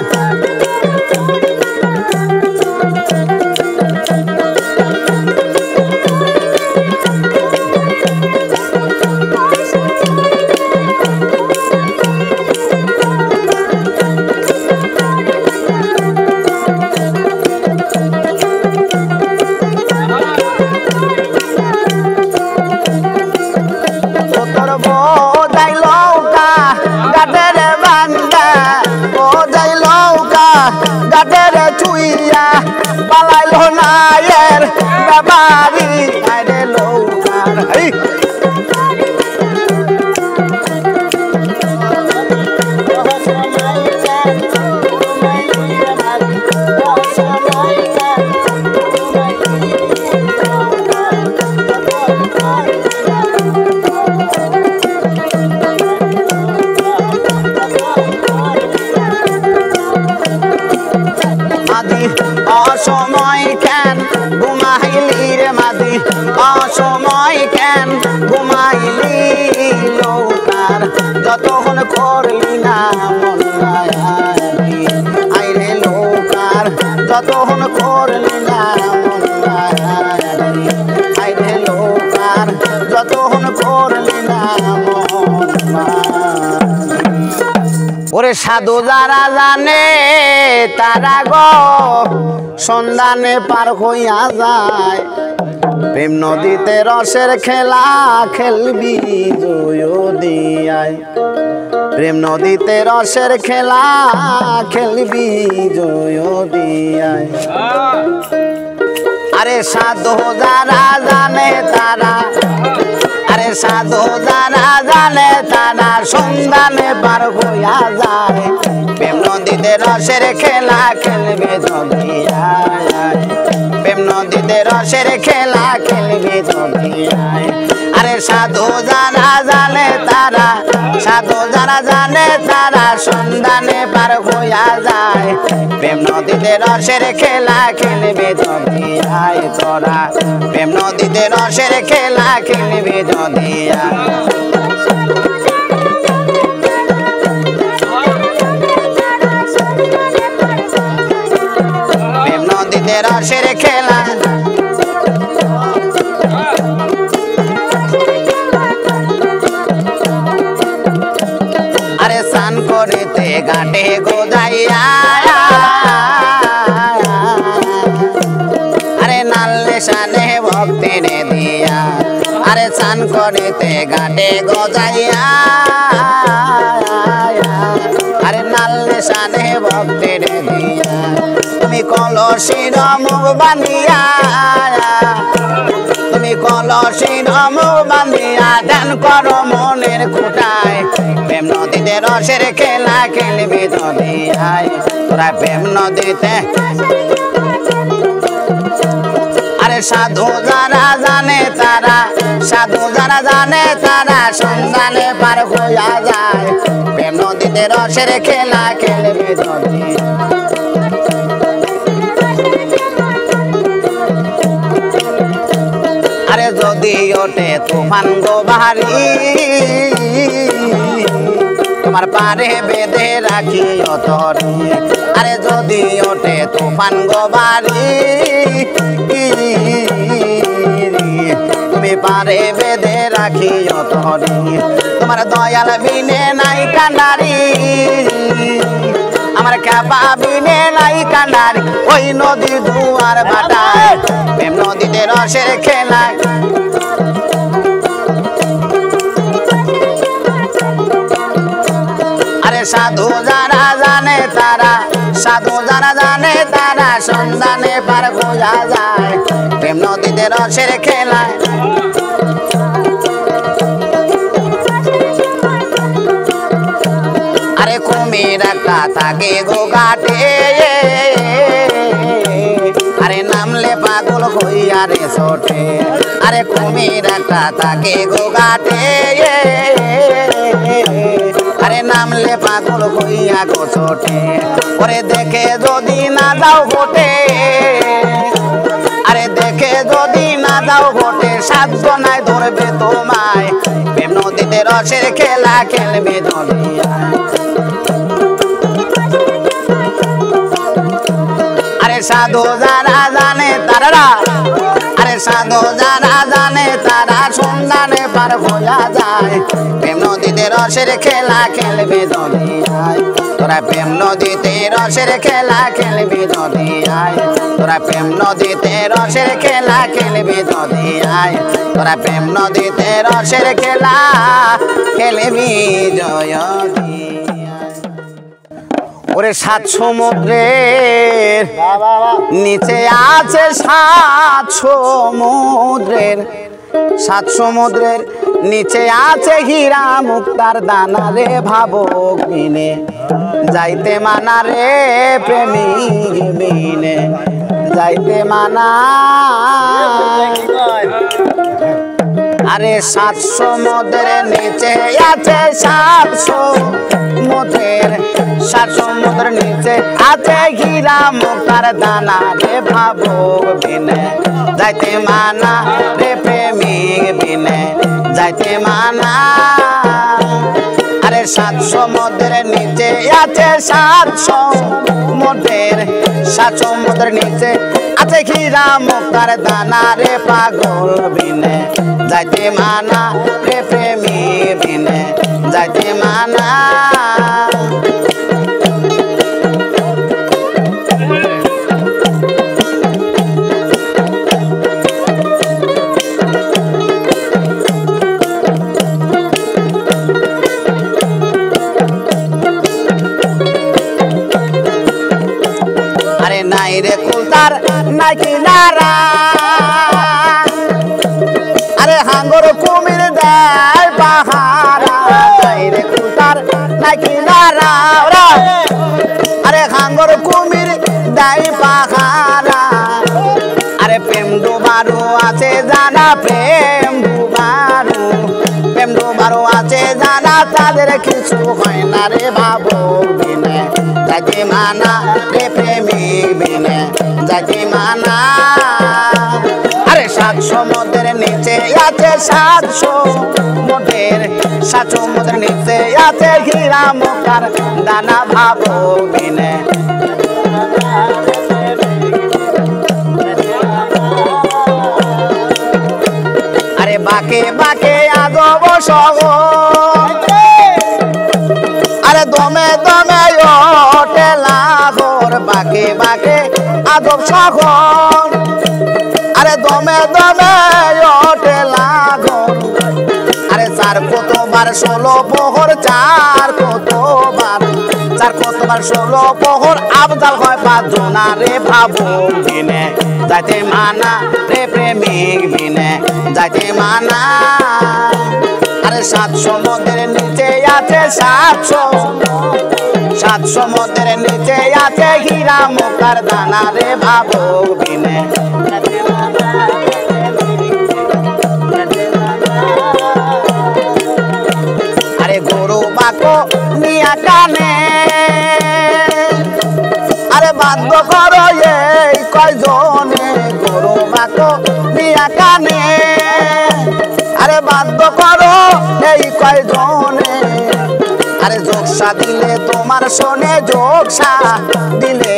গাটের চুইয়া পালাইল নায়ের বাবারি আরে লৌকার অসময় কেন ঘুমাইলি রে মাদি অসময় কেন ঘুমাইলি লৌকার যতক্ষণ করলি না মন আইরে লৌকার যতক্ষণ করলি না মন আইরে লৌকার যতক্ষণ করলি না মন ওরে সাধু যারা জানে তারা গো সন্ধানে পার হইয়া যায় প্রেম নদীতে রসের খেলা খেলবি জয় দিয়ায় প্রেম নদীতে রসের খেলা খেলবি জয় দিয়ায় আরে সাধু যারা জানে তারা আরে সাধু যারা জানে তারা সন্ধানে পার হইয়া যায় প্রেম নদীতে রসের খেলা খেলবে জগিয়ায় প্রেম নদীতে রসের খেলা খেলবে জগিয়ায় আরে সাধু যারা জানে তারা সাধু যারা জানে তারা সন্ধানে পার হইয়া যায় প্রেম নদীতে রসের খেলা খেলবে জগিয়ায় তোরা প্রেম নদীতে রসের খেলা খেলবে জগিয়ায় প্রেম নদীতে রসের খেলা আরে স্নান করিতে ঘাটে গোদাইয়া আরে নাললে শানে ভক্তির দিয়া আরে স্নান করিতে ঘাটে গোদাইয়া আরে নাললে শানে ভক্তির দিয়া তুমি কলসির মুখ বান্ধিয়া তুমি কলসির মুখ বান্ধিয়া ধ্যান করো মনের খুঁটায় প্রেম নদীতে রসের খেলা খেলবি নদীয়ায় তোরা প্রেম নদীতে আরে সাধু যারা জানে তারা সাধু যারা জানে তারা সন্ধানে পার হইয়া যায় প্রেম নদীতে রসের খেলা খেলবি নদী আরে যদি ওঠে তুফান গো বাহারি তোমার পারে বেঁধে রাখি অতরে আরে যদি ওঠে তুফান গো বাহারি তুমি পারে বেঁধে রাখি অতরে তোমার দয়াল বিনে নাই কান্ডারি আমার খেপা বিনে নাই কান্ডারি ওই নদী দুয়ার বাটায় প্রেম নদীতে রসের খেলা আরে সাধু যারা জানে তারা সাধু যারা জানে তারা সন্ধানে পার হইয়া যায় প্রেম নদীতে রসের খেলা আরে কুমির একটা থাকে গো ঘাটে আরে নামলে পাগল হইয়া রে ছোটে আরে কুমির একটা থাকে গো ঘাটে আরে নামলে পাগল হইয়া গোছটে ওরে দেখে যদি না যাও ঘটে আরে দেখে যদি না যাও ঘটে সাধ্য নাই ধরবে তোমায় প্রেম নদীতে রসের খেলা খেলবে দরিয়ায় আরে সাধু যারা জানে তারা আরে সাধু যারা জানে তারা সন্ধানে পার হইয়া যায় প্রেম নদীতে রসের খেলা খেলবে দরিয়ায় তোরা প্রেম নদীতে রসের খেলা খেলবি দরিয়ায় তোরা প্রেম নদীতে রসের খেলা খেলবি দরিয়ায় তোরা প্রেম নদীতে রসের খেলা খেলবি জয় ওরে সাত সমুদ্রের নিচে আছে সাত সমুদ্রের নিচে আছে হীরা মুক্তার দানা রে ভাবক বিনে যাইতে মানা রে প্রেমিক বিনে যাইতে মানা আরে সাত সমুদ্রের নিচে আছে সাত সমুদ্রের নিচে আছে হীরা মুক্তার দানা রে ভাবক বিনে যাইতে মানা রে প্রেমিক বিনে যাইতে মানা আরে সাত সমুদ্রের নিচে আছে সাত সমুদ্রের নিচে আছে হীরা মুক্তার দানা রে পাগল বিনে যাইতে মানা রে প্রেমিক বিনে যাইতে মানা নাই রে কুলতার নাই কিনারা আরে হাঙ্গর কুমির দেয় পাহারা নাই রে কুলতার নাই কিনারা আরে হাঙ্গর কুমির দেয় পাহারা আরে প্রেম ডুবারু আছে জানা প্রেম ডুবারু আছে জানা তাদের কিছু হয় না রে ভাবক বিনে যাইতে মানা রে প্রেমিক বিনে যাইতে মানা আরে সাত সমুদ্রের নিচে আছে সাত সমুদ্রের নিচে আছে হীরা মুক্তার দানা ভাবক বিনে আরে বাকে বাকে আজব শহর আরে দমে দমে ওঠে লাহোর বাকে বাকে আজব শহর আরে দমে দমে ওঠে লাহোর আরে চার কতবার 16 প্রহর চার কতবার 16 প্রহর আবদাল হয় 5 জনা রে ভাবক বিনে যাইতে মানা রে প্রেমিক বিনে যাইতে মানা আরে সাত সমুদ্রের নিচে আছে সাত সমুদ্রের নিচে আছে হীরা মুক্তার দানা রে ভাবক বিনে আরে গরু বাকো নিয়া কানে আরে বাধ্য করো এই কয়জনে গরু বাকো নিয়া কানে আরে বাধ্য করো এই কয়জনে আরে যোগসা দিলে তোমার শোনে যোগসা দিলে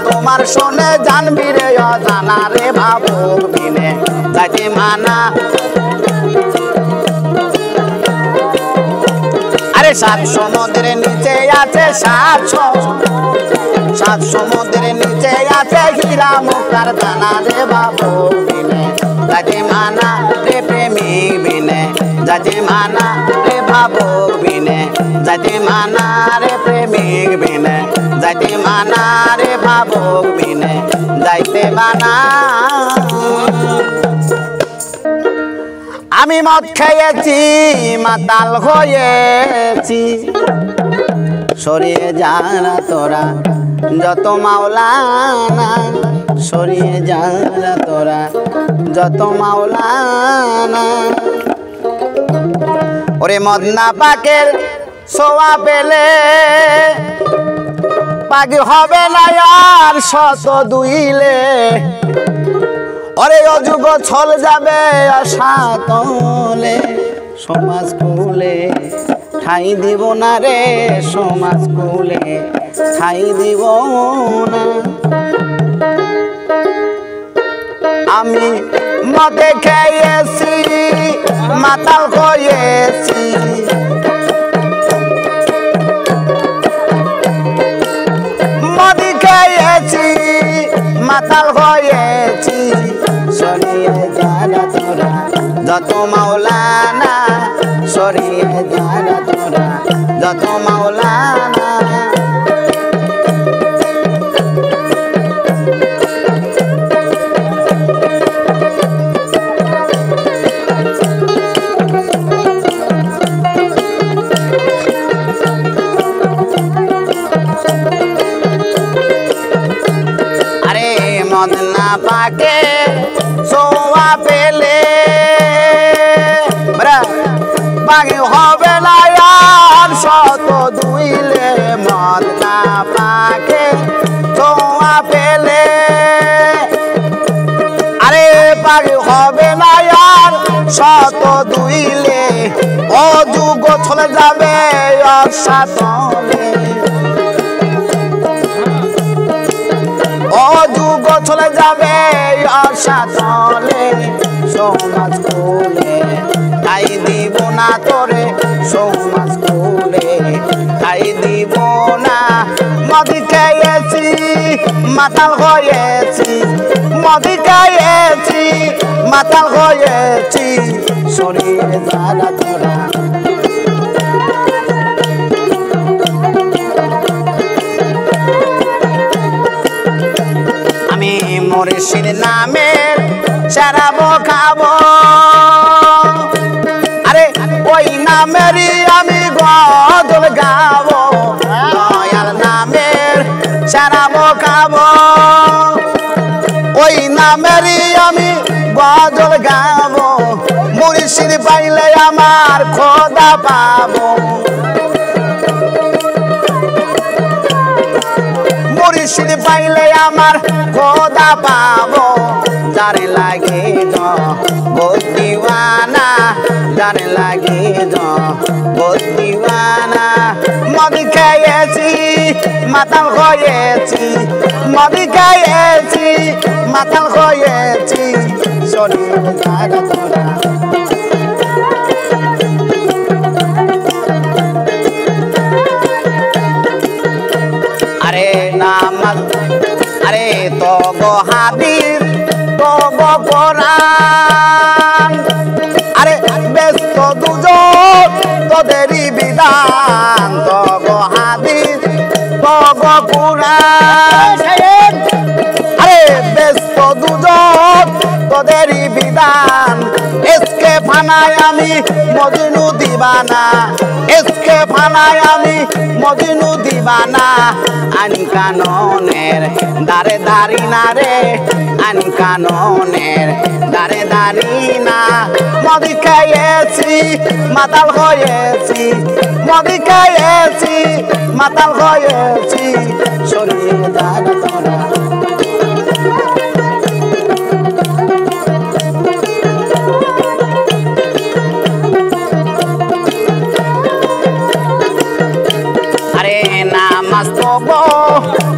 তোমার শোনে জানবি রে অজানা রে ভাবক বিনে যাইতে মানা আরে সাত সমুদ্রের নিচে আছে সাত সমুদ্রের নিচে আছে হীরা মুক্তার দানা রে ভাবক বিনে যাইতে মানা রে প্রেমিক বিনে যাইতে মানা রে ভাবক বিনে যাইতে মানা রে প্রেমিক বিনে যাইতে মানা রে ভাবক বিনে যাইতে মানা আমি মদ খেয়েছি মাতাল হয়েছি সরিয়ে যারা তোরা যত মাওলানা সরিয়ে যারা তোরা যত মাওলানা ওরে মদনা পাকের সোয়া পেলে পাগি হবে না আর শত দুইলে ওরে অযুগ ছল যাবে আশাতলে সমাজ কুলে ঠাই দিব না রে সমাজ কুলে ঠাই দিব না আমি মদে খেয়েছি মাতাল হয়েছি মদি খেয়েছি মাতাল হয়েছি সরিয়ে যারা তোরা যত মাওলানা সরিয়ে যারা তোরা যত মাওলানা মদনা পাকে সোয়া পেলে বাগে হবে না আর শত দুইলে মদনা পাকে সোয়া পেলে আরে বাগে হবে না আর শত দুইলে ও যুগ চলে যাবে অসাতলে ও যুগ চলে যাবে অসাতলে সমাজ কুলে তাই দিব না তোরে সমাজ কুলে তাই দিব না মদি খেয়েছি মাতাল হয়েছি মদি খেয়েছি মাতাল হয়েছি সরিয়ে যারা তোরা মুর্শিদ নামের শরাবো খাবো আরে ওই নামেরই আমি গজল গাবো দয়াল নামের শরাবো খাবো ওই নামেরই আমি গজল গাবো মুর্শিদ পাইলে আমার খোদা পাবো মুর্শিদ পাইলে আমার খোদা পাবো যারে লাগে দিওয়ানা যারে লাগে দিওয়ানা মদ খেয়েছি মাতাল হয়েছি মদ খেয়েছি মাতাল হয়েছি শরীর যারা তোরা আরে নামাজ আরে তব হাদিস তব কোরআন আরে ব্যস্ত দুজন তোদেরই বিধান তব হাদিস তব কোরআন আরে ব্যস্ত দুজন তোদেরই বিধান এসকে ফানায় আমি মজনু দিবানা এসকে ফানায় আমি মজনু দিবানা আইন কাননের দারে দাঁড়ি না রে আইন কাননের দারে দাঁড়ি না মদি খেয়েছি মাতাল হয়েছি মদি খেয়েছি মাতাল হয়েছি সরিয়ে যারা তোরা নামাজ তবো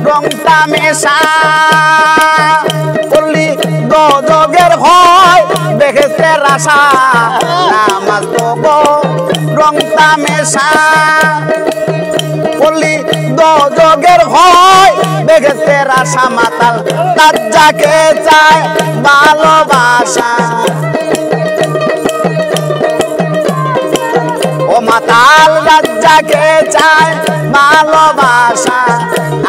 রংটা মেশা করলি গজগের ভয় দেখেছে রাশা নামাজ তবো রংটা মেশা করলি গজগের ভয় দেখেছে রাশা মাতাল তার যাকে চায় ভালোবাসা ও মাতাল রাজ্জাকে চায় ভালোবাসা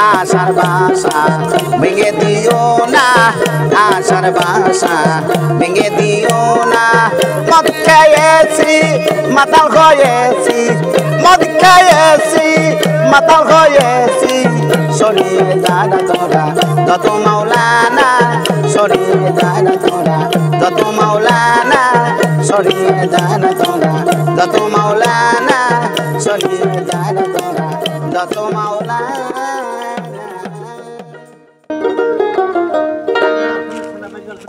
আশার বাসা ভেঙে দিও না আশার বাসা ভেঙে দিও না মদ খেয়েছি মাতাল হয়েছি মদ খেয়েছি মাতাল হয়েছি সরিয়ে যারা তোরা যত মাওলানা সরিয়ে যারা তোরা যত মাওলানা সরিয়ে যারা তোরা যত মাওলানা সরিয়ে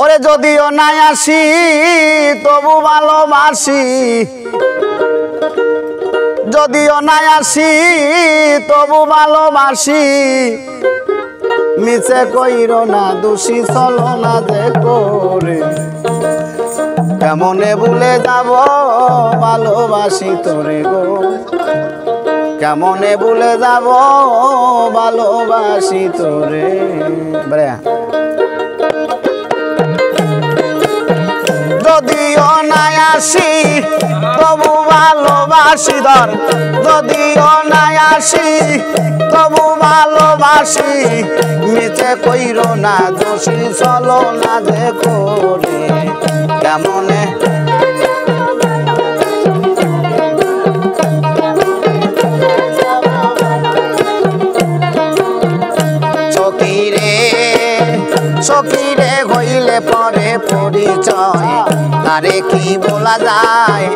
ওরে যদিও নাই আসি তবু ভালোবাসি, যদিও নাই আসি তবু ভালোবাসি, মিছে কইরো না দোষী চলো না যে করে, কেমনে ভুলে যাব ভালোবাসি তোরে গো, কেমনে ভুলে যাব ভালোবাসি তোরে। যদিও নাই আসি তবু ভালোবাসি ধর, যদিও নাই আসি তবু ভালোবাসি, মিছে কইরো না দোষী চলো না যে করে, কেমনে সখীরে হইলে পরে পরিচয়, তারে কি বলা যায়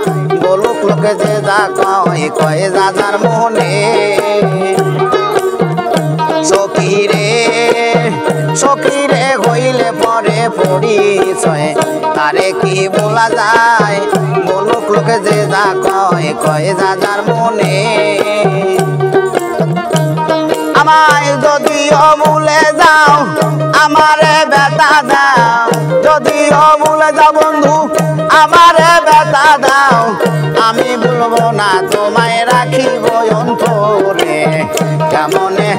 বলুক লোকে যে যা কয়, কয়ে যা যার মনে। সখীরে সখীরে হইলে পরে পরিচয়, তারে কি বলা যায় বলুক লোকে যে যা কয়, কয়ে যা যার মনে। আমায় যদিও ভুলে যাও আমারে ব্যথা দাও, যদিও ভুলে যাও বন্ধু আমারে ব্যথা দাও, আমি ভুলবো না তোমায় রাখিব অন্তরে, কেমনে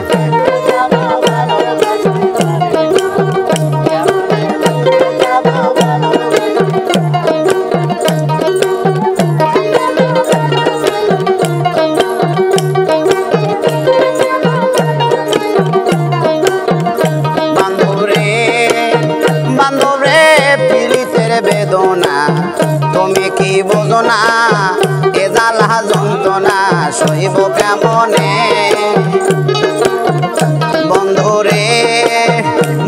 বেদনা তুমি কি বোঝো না, এ জ্বালা যন্ত্রণা সইব কেমনে। বন্ধুরে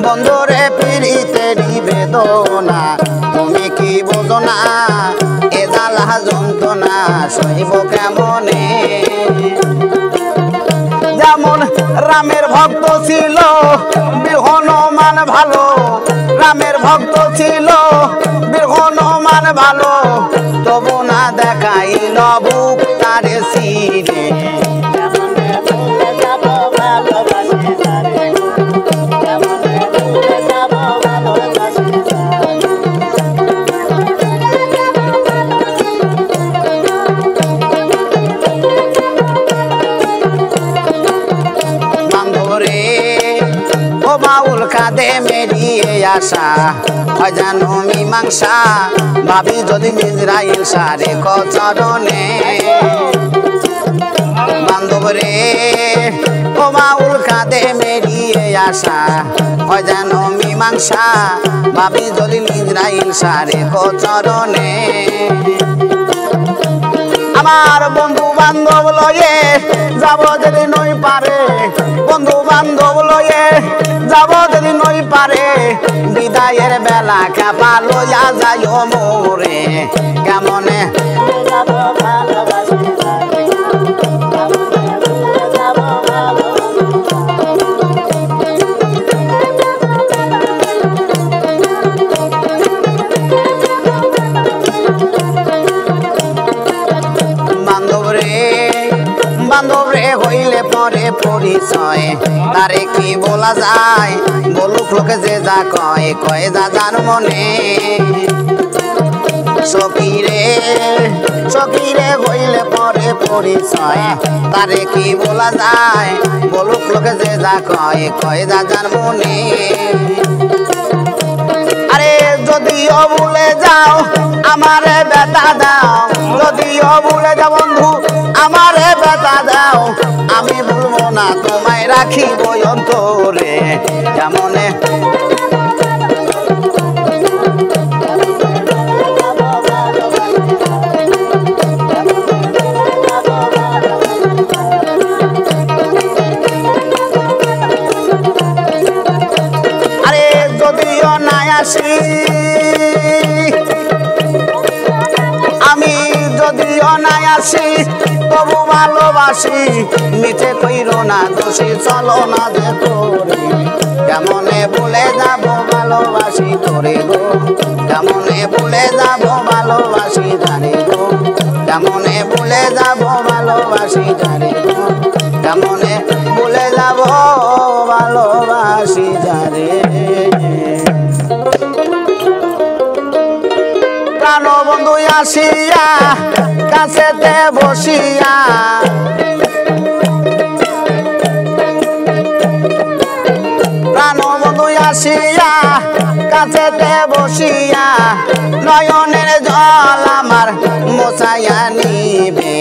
বন্ধুরে পিড়িতেরি বেদনা তুমি কি বোঝো না, এ জ্বালা যন্ত্রণা সইব কেমনে। যেমন রামের ভক্ত ছিল বীর হনুমান ভালো, রামের ভক্ত ছিল বীর হনুমান ভালো, তবু না দেখাইল বুক তারে সিনে, বাউল কাঁদে মেরিয়ে আসা হয় জানো মীমাংসা, ভাবি যদি ইসরাইল সারে কচরণে। বান্ধব রে ও বাউল কাঁদে মেরিয়ে আসা হয় জানো মীমাংসা, ভাবি যদি ইসরাইল সারে কচরণে। আমার বন্ধু বান্ধব লয়ে যাব যদি নই পারে, বন্ধু বান্ধব লয়ে যাব যদি নই পারে, বিদায়ের বেলা কাপা লইয়া যায় মোরে, কেমনে বান্ধব রে হইলে পরে পরিচয়, তারে কি বলা যায় বলুক লোকে যে যা কয়, কয়ে যা যার মনে। সখীরে সখীরে হইলে পরে পরিচয়, তারে কি বলা যায় বলুক লোকে যে যা কয়, কয়ে যা যার মনে। আরে যদিও ভুলে যাও আমারে ব্যথা দাও, যদিও ভুলে যাও বন্ধু আমারে ব্যথা দাও, আমি ভুলবো না তোমায় রাখিব অন্তরে, কেমনে আরে যদিও নাই আসি আমি, যদিও নাই আসি তবু ভালোবাসি, মিছে কইরো না দোষী চলো না যে করে, কেমনে ভুলে যাব ভালো ভালোবাসি তোরে গো কেমনে ভুলে যাব ভালোবাসি যারে গো কেমনে ভুলে যাব ভালোবাসি যারে গো কেমনে ভুলে যাব ভালোবাসি যারে প্রাণ বন্ধু আসিয়া কাছেতে বসিয়া প্রাণ বন্ধু আসিয়া কাছেতে বসিয়া নয়নের জল আমার মোছাইয়া নিবে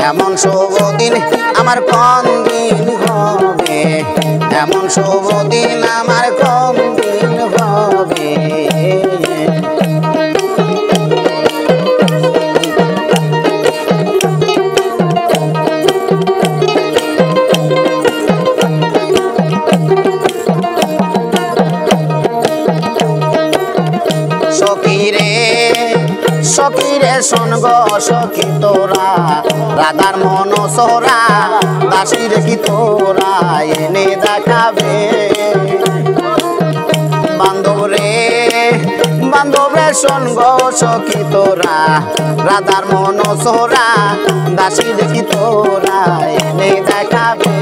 এমন শুভ দিন আমার কোন দিন হবে এমন শুভ দিন আমার কোন দিন হবে সখীরে শোন গো সখী তোরা রাধার মন সোরা দাসীর কি তোরা এনে দেখাবে বান্ধবরে বান্ধবরে শোন গো সখী তোরা রাধার মন সোরা দাসীর কি তোরা এনে দেখাবে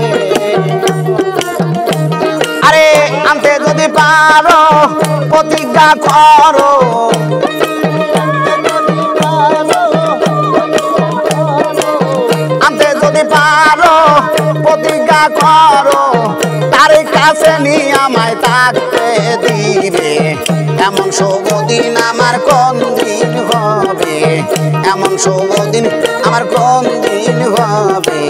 আরে আনতে যদি পারো প্রতিজ্ঞা করো প্রতিজ্ঞা করো তার কাছে নিয়ে আমায় থাকতে দিবে এমন শুভ দিন আমার কোন দিন হবে এমন শুভ দিন আমার কোন দিন হবে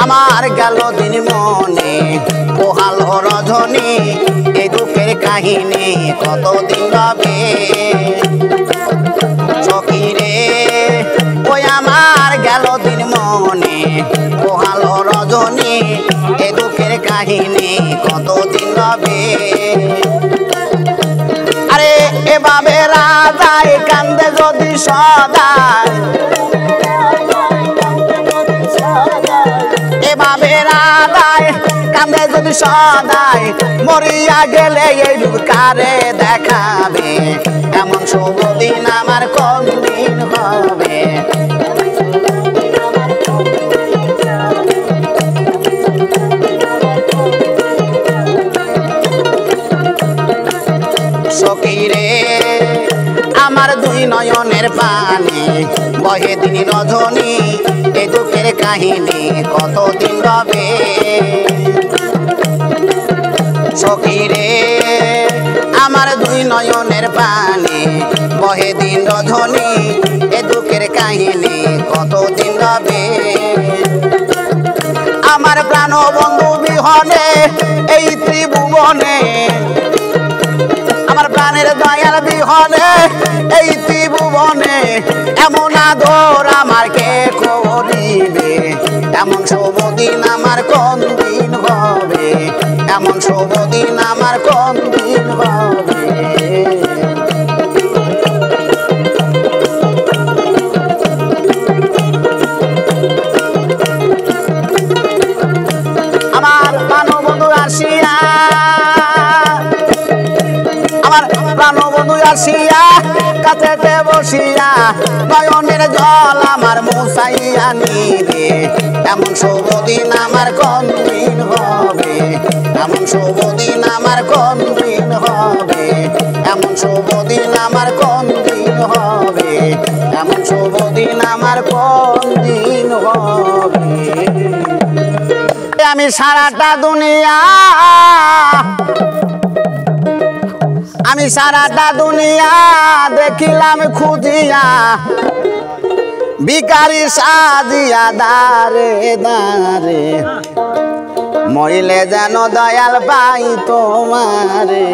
আমার গেল দিন মনে পোহাল রজনী এই দুঃখের কাহিনী কতদিন রবে সখীরে ওই আমার গেল দিন মনে পোহাল রজনী এই দুঃখের কাহিনী কতদিন রবে আরে এভাবে রাজায় কান্দে যদি সদায় এভাবে রাধায় কান্দে যদি সদায় মরিয়া গেলে এই রূপ কারে দেখাবে এমন শুভ দিন আমার কোন দিন হবে সখীরে আমার দুই নয়নের পানি বহে দিন রজনী এই দুঃখের কাহিনী কতদিন রবে সখীরে আমার দুই নয়নের পানি বহে দিন রজনী এই দুঃখের কাহিনী কতদিন রবে আমার প্রাণ বন্ধু বিহনে এই ত্রিভুবনে আমার প্রাণের দয়াল বিহনে এই ত্রিভুবনে এমন আদর আমার কে করিবে এমন শুভ দিন আমার কোন দিন হবে এমন শুভ দিন আমার কোন দিন হবে আমার প্রাণ বন্ধু আসিয়া আমার প্রাণ বন্ধু আসিয়া কাছেতে বসিয়া নয়নের জল আমার মোছাইয়া নিবে এমন শুভ দিন আমার কোন দিন হবে এমন শুভ দিন আমার কোন দিন হবে এমন শুভ দিন আমার কোন দিন হবে এমন শুভ দিন আমার কোন দিন হবে আমি সারাটা দুনিয়া আমি সারাটা দুনিয়া দেখিলাম খুঁজিয়া ভিখারি সাজিয়া দারে দারে মইলে যেন দয়াল পাই তোমারে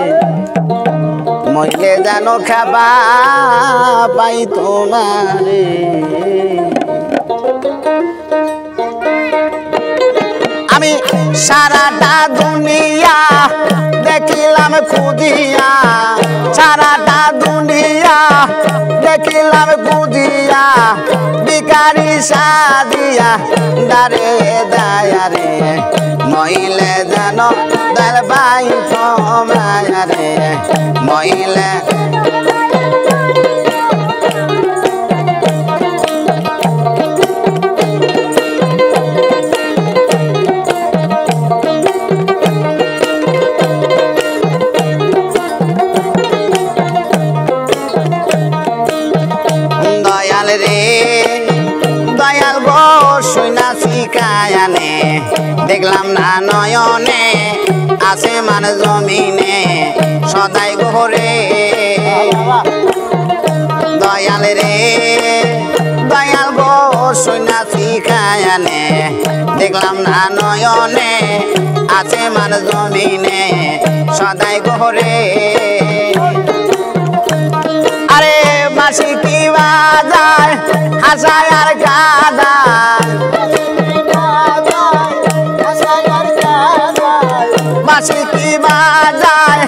মইলে যেন খাবা পাই তোমারে আমি সারাটা দুনিয়া দেখিলাম খুঁজিয়া সারাটা দুনিয়া দেখিলাম খুঁজিয়া ভিখারি সাদিয়া দারে দায়ারে মইলে যেন দার বাই মায়ারে মইলে দয়াল গো শুনা শিকায়ানে দেখলাম না নয়নে আছে মান জমিনে সদাই ঘরে দয়াল রে দয়াল গো শুনা শিকায়ানে দেখলাম না নয়নে আছে মান জমিনে সদাই ঘরে আরে বাসি কি বাজায় হাসায় আর গাদায় বাসি কি বাজায়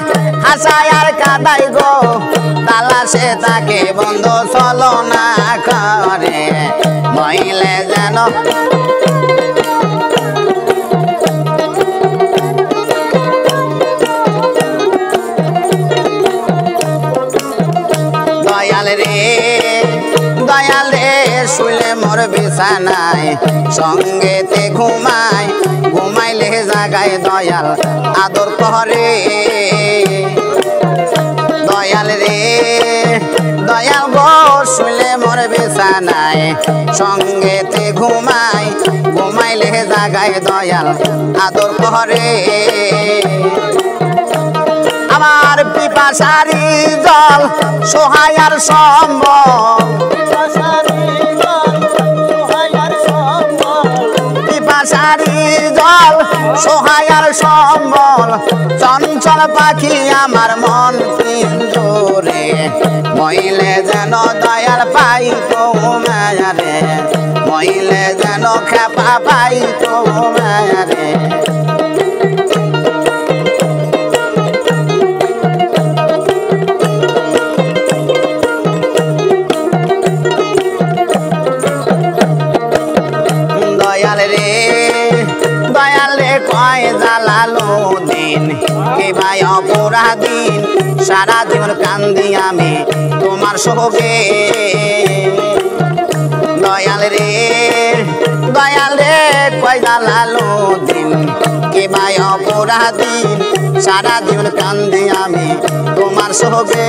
হাসায় আর কাদাই গো তালাশে তাকে বন্ধ চলো না করে মইলে যেন দয়াল রে শুলে মোর বিছানায় সঙ্গেতে ঘুমাইলে জাগায় দয়াল আদর করে দয়াল রে দয়াল গো শুলে মোর বিছানায় সঙ্গেতে ঘুমাইলে জাগায় দয়াল আদর করে আমার পিপাসারি জল সহায় আর সম্বল পিপাসারি জল সহায় আর সম্বল চঞ্চল পাখি আমার মন পিঞ্জরে মইলে যেন দয়াল পাই তো মায়ারে মইলে যেন খেপা পাই তো মায়ারে দয়াল রে কয় জ্বালালো দিন কে ভাই অপরা দিন সারা জীবন কান্দি আমি তোমার শোকে দয়াল রে কয় জ্বালালো দিন কে ভাই অপরা দিন সারা জীবন কান্দি আমি তোমার শোকে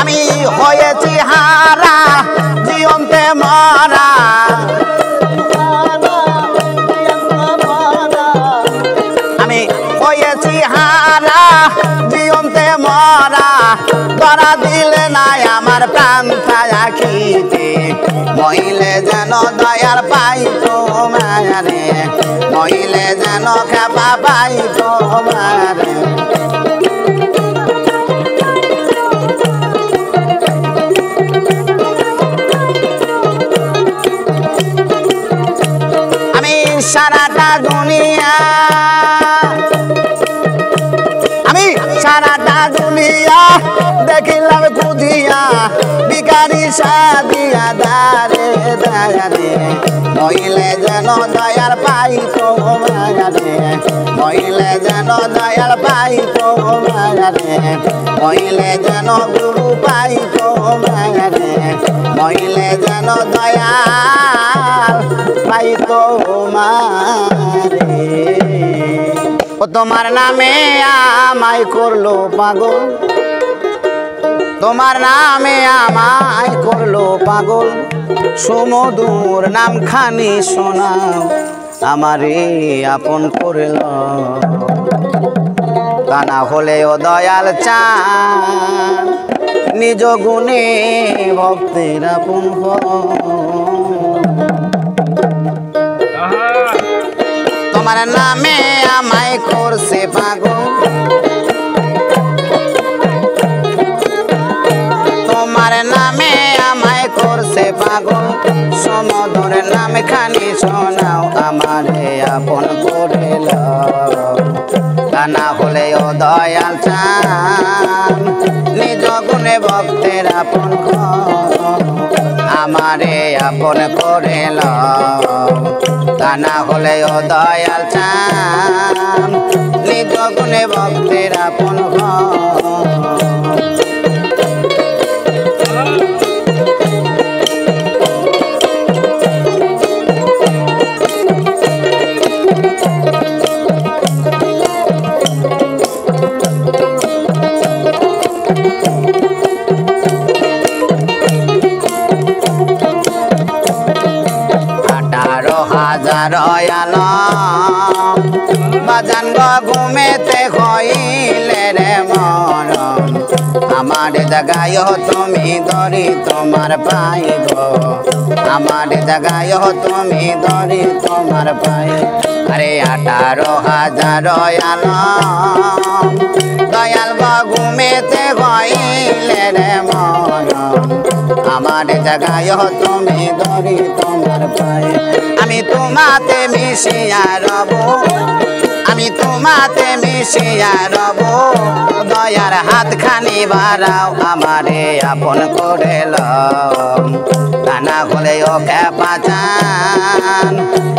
আমি হয়েছি হারা জীবনতে মরা আমি হয়েছি হারা জীবনতে মরা ধরা দিলে নাই আমার প্রাণ থায়াখিতে মইলে যেন দয়ার পাই তো মায়ারে মইলে যেন খেপা পাই তো মায়ারে সারাটা দুনিয়া আমি সারাটা দুনিয়া দেখিলাম খুঁজিয়া ভিখারি সাদিয়া দারে দায়ারে মইলে যেন দয়াল পাই তো মায়ারে মইলে যেন দয়াল পাই তো মায়ারে মইলে যেন গুরু পাই তো মায়ারে মইলে যেন দয়াল পাই তো মারে ও তোমার নামে আমায় করলো পাগল তোমার নামে আমায় করলো পাগল সুমধুর নাম খানি শোনাও আমারে আপন করল তা না হলে ও দয়াল চান নিজ গুণে ভক্তের আপন তোমার নামে আমায় করছে পাগল তোমার নামে আমায় করছে পাগল সমুদ্র নাম খানি শোনাও আমারে আপন করে লও কানা হলে ও দয়াল চান নিজ গুণে ভক্তের আপন আমারে আপন করে লও কানা হলে ও দয়াল চান নিজ গুণে ভক্তের আপন বাজান ঘুমেতে হইলে রে মরণ আমার জাগায় তুমি ধরি তোমার পাইব আমার জাগায় তুমি ধরি তোমার পাই আরে 18,000 আলম দয়াল ঘুমেতে হইলে রে মরণ আমার জাগায় তুমি ধরি তোমার পাই আমি তোমাতে মিশিয়া রব আমি তোমাতে মিশিয়া রব দয়ার হাত খানি বাড়াও আমারে আপন করে লও কানা হলে ওকে পাচান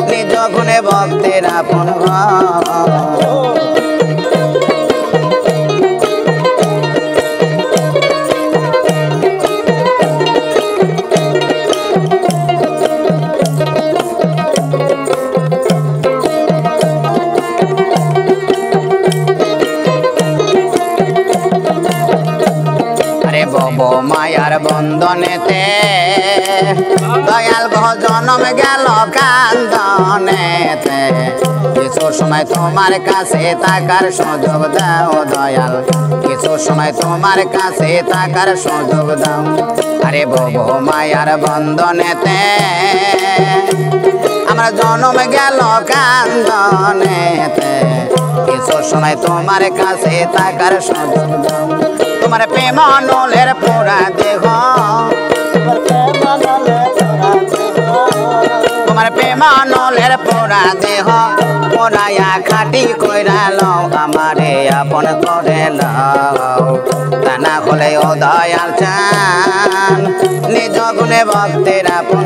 নিজ গুণে ভক্তের আপন মায়ার বন্ধনেতে দয়াল জনম গেল কান্দনেতে কিছু সময় তোমার কাছে থাকার সুযোগ দাও দয়াল কিছু সময় তোমার কাছে থাকার সুযোগ দাও আরে মায়ার বন্ধনেতে আমার জনম গেল কান্দনেতে কিছু সময় তোমার কাছে থাকার সুযোগ দাও তোমার প্রেম নলের পোড়া দেহ তোমার প্রেম নলের পোড়া দেহ পোড়াইয়া খাটি কইরা লও আমারে আপন করে লও কানা হলে ও দয়াল চান নিজ গুণে ভক্তের আপন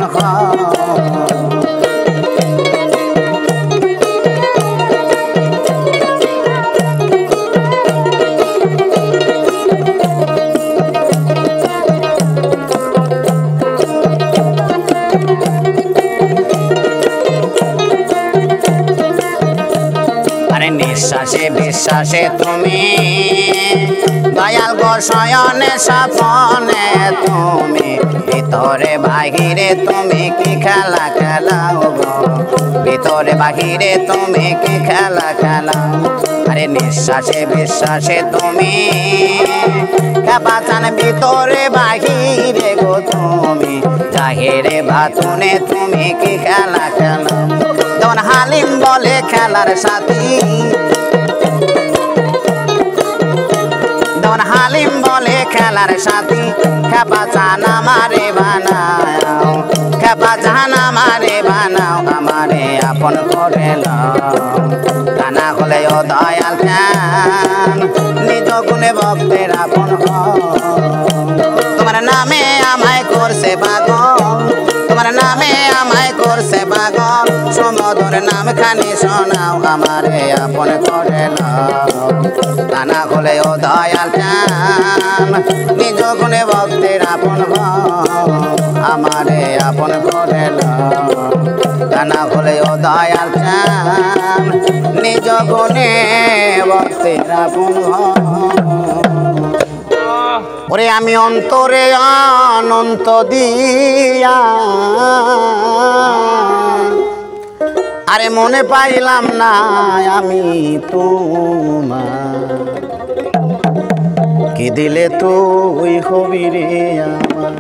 নিঃশ্বাসে বিশ্বাসে তুমি দয়াল শয়নে স্বপনে তুমি ভিতরে বাহিরে তুমি কি খেলা খেলাও গো ভিতরে বাহিরে তুমি কি খেলা খেলাও আরে নিঃশ্বাসে বিশ্বাসে তুমি বাঁচান ভিতরে বাহিরে গো তুমি জাহিরে বাতুনে তুমি কি খেলা খেলাও তখন হালিম বলে খেলার সাথী তখন হালিম বলে খেলার সাথী খেপা চানা মারে বানাও খেপা চানা মারে বানাও আমারে আপন করে লও কানা হলে ও দয়াল চান নিজ গুণে ভক্তের আপন তোমার নামে আমায় করছে পাগল তোমার নামে আমায় করছে পাগল সমুদ্র নাম খানি শোনাও আমারে আপন করে লও কানা হলে ও দয়াল চান নিজ গুণে ভক্তের আপন আমারে আপন করে লও কানা হলে ও দয়াল চান নিজ গুণে ভক্তের আপন ওরে আমি অন্তরে অনন্ত দিয়া আরে মনে পাইলাম না আমি তোমার কি দিলে তুই হবি রে আমার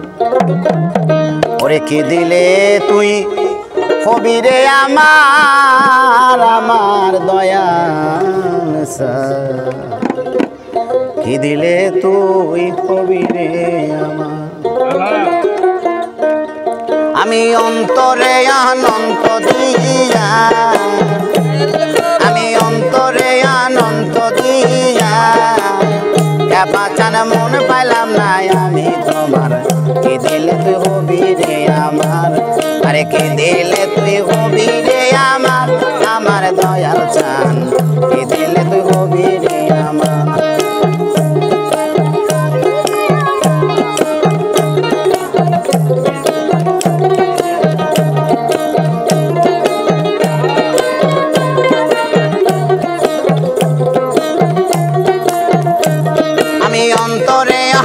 ওরে কি দিলে তুই হবি রে আমার আমার দয়াল কি দিলে তুই হবি রে আমার আমি অন্তরে অনন্ত দিয়া আমি অন্তরে অনন্ত দিয়া বাঁচান মন পাইলাম না আমি তোমার কে দিলে তুই হবি রে আমার আরে কে দিলে তুই হবি রে আমার আমার দয়াল চান কে দিলে তুই হবি রে আমার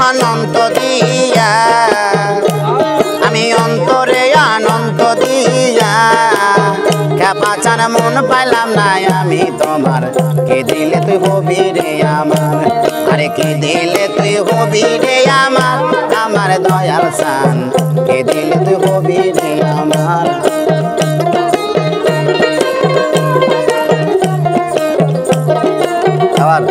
অনন্ত দিয়া আমি অন্তরে অনন্ত দিয়া বাঁচান মন পাইলাম না আমি তোমার কে দিলে তুই হবি রে আমার আরে কে দিলে তুই হবি রে আমার আমার দয়াল চান কে দিলে তুই হবি রে আমার আবার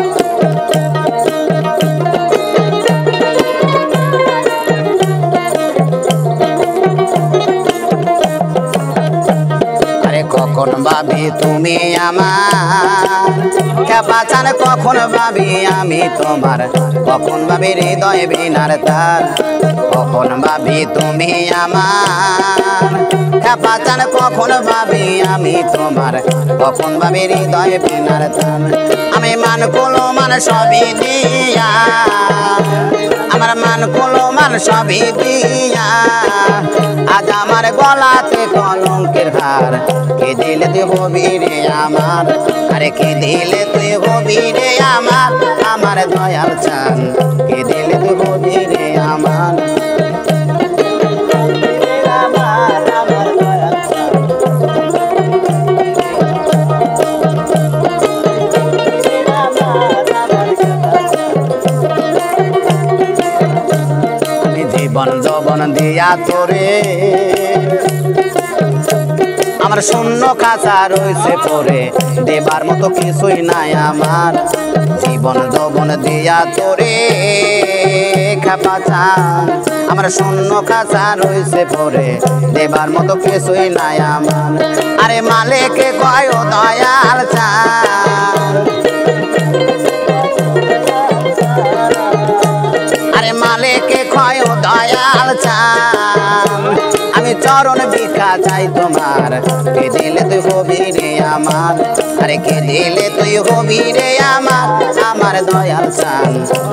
কখন ভাবি তুমি আমার বাঁচান কখন ভাবি আমি তোমার কখন ভাবি হৃদয় বিনার তার কখন ভাবি তুমি আমার বাঁচান কখন ভাবি আমি তোমার কখন ভাবি হৃদয় বিনার তার আমি মান কলো মান সবই দিয়া আমার মান কলো মান সবই দিয়া আজ আমার গলাতে কলঙ্কের হার কে দিলে তুই হবি রে আমার আরে কে দিলে তুই হবি রে আমার আমার দয়াল চান কে দিলে তুই হবি রে আমার জীবন যৌবন দিয়া তোরে আমার শূন্য খাঁচা রয়েছে পরে দেবার মতো কিছুই নাই আমার জীবন যৌবন দিয়া তোরে খাপাচান আমার শূন্য খাঁচা রয়েছে পরে দেবার মতো কিছুই নাই আমার আরে মালিকে কয় দয়াল চান আরে মালিকে কয় দয়াল চান আমি চরণ ভিক্ষা চাই তোমার কে দিলে তুই হবি রে আমার আরে কে দিলে তুই হবি রে আমার আমার দয়াল চান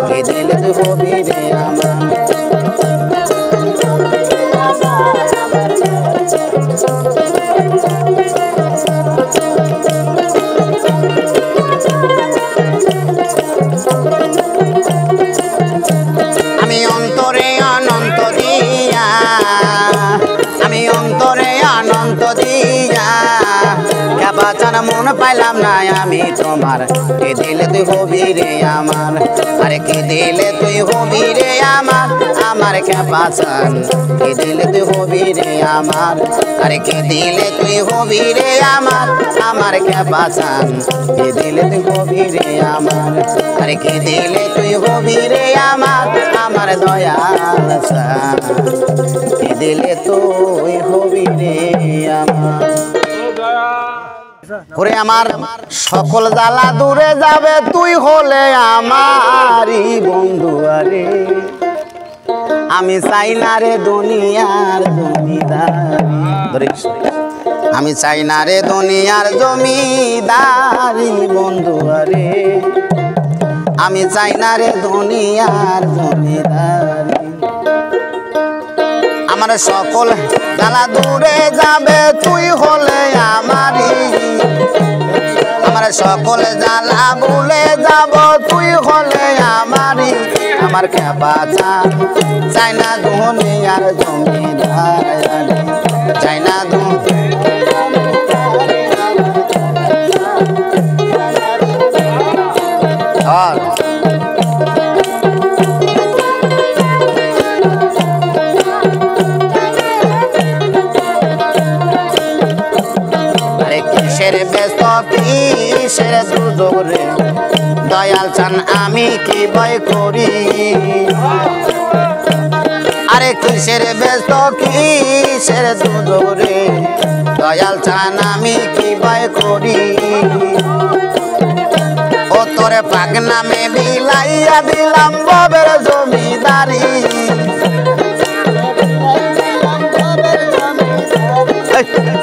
কে দিলে তুই হবি রে আমার আমি অন্তরে অনন্ত দিয়া আমি অন্তরে অনন্ত দিয়া বাঁচান মন পাইলাম না আমি তোমার কে দিলে তুই হবি রে আমার আরে কে দিলে তুই হবি রে আমার আমার কে বাঁচান কে দিলে তুই হবি রে আমার আরে কে দিলে তুই হবি রে আমার আমার কে বাঁচান কে দিলে তুই হবি রে আমার আরে কে দিলে তুই হবি রে আমার আমার দয়াল চান কে দিলে তুই হবি রে আমার ওরে আমার সকল জ্বালা দূরে যাবে তুই হলে আমারই বন্ধু আরে আমি চাই না রে দুনিয়ার জমিদারি আমি চাই না রে দুনিয়ার জমিদারি বন্ধু আরে আমি চাই না রে দুনিয়ার জমিদারি আমার সকল জ্বালা দূরে যাবে তুই হলে আমারই আমার সকল জ্বালা ভুলে যাব তুই হলে আমারই আমার খেপা চাই না দুনিয়ার জমিদারি চাই না কিসের দুর্যোগ রে দয়াল চান আমি কি ভয় করি আরে কিসের ব্যস্ত কিসের দুদরে দয়াল চান আমি কি ভয় করি ও তোরে পাক নামে বিলাইয়া দিলাম ববের জমিদারি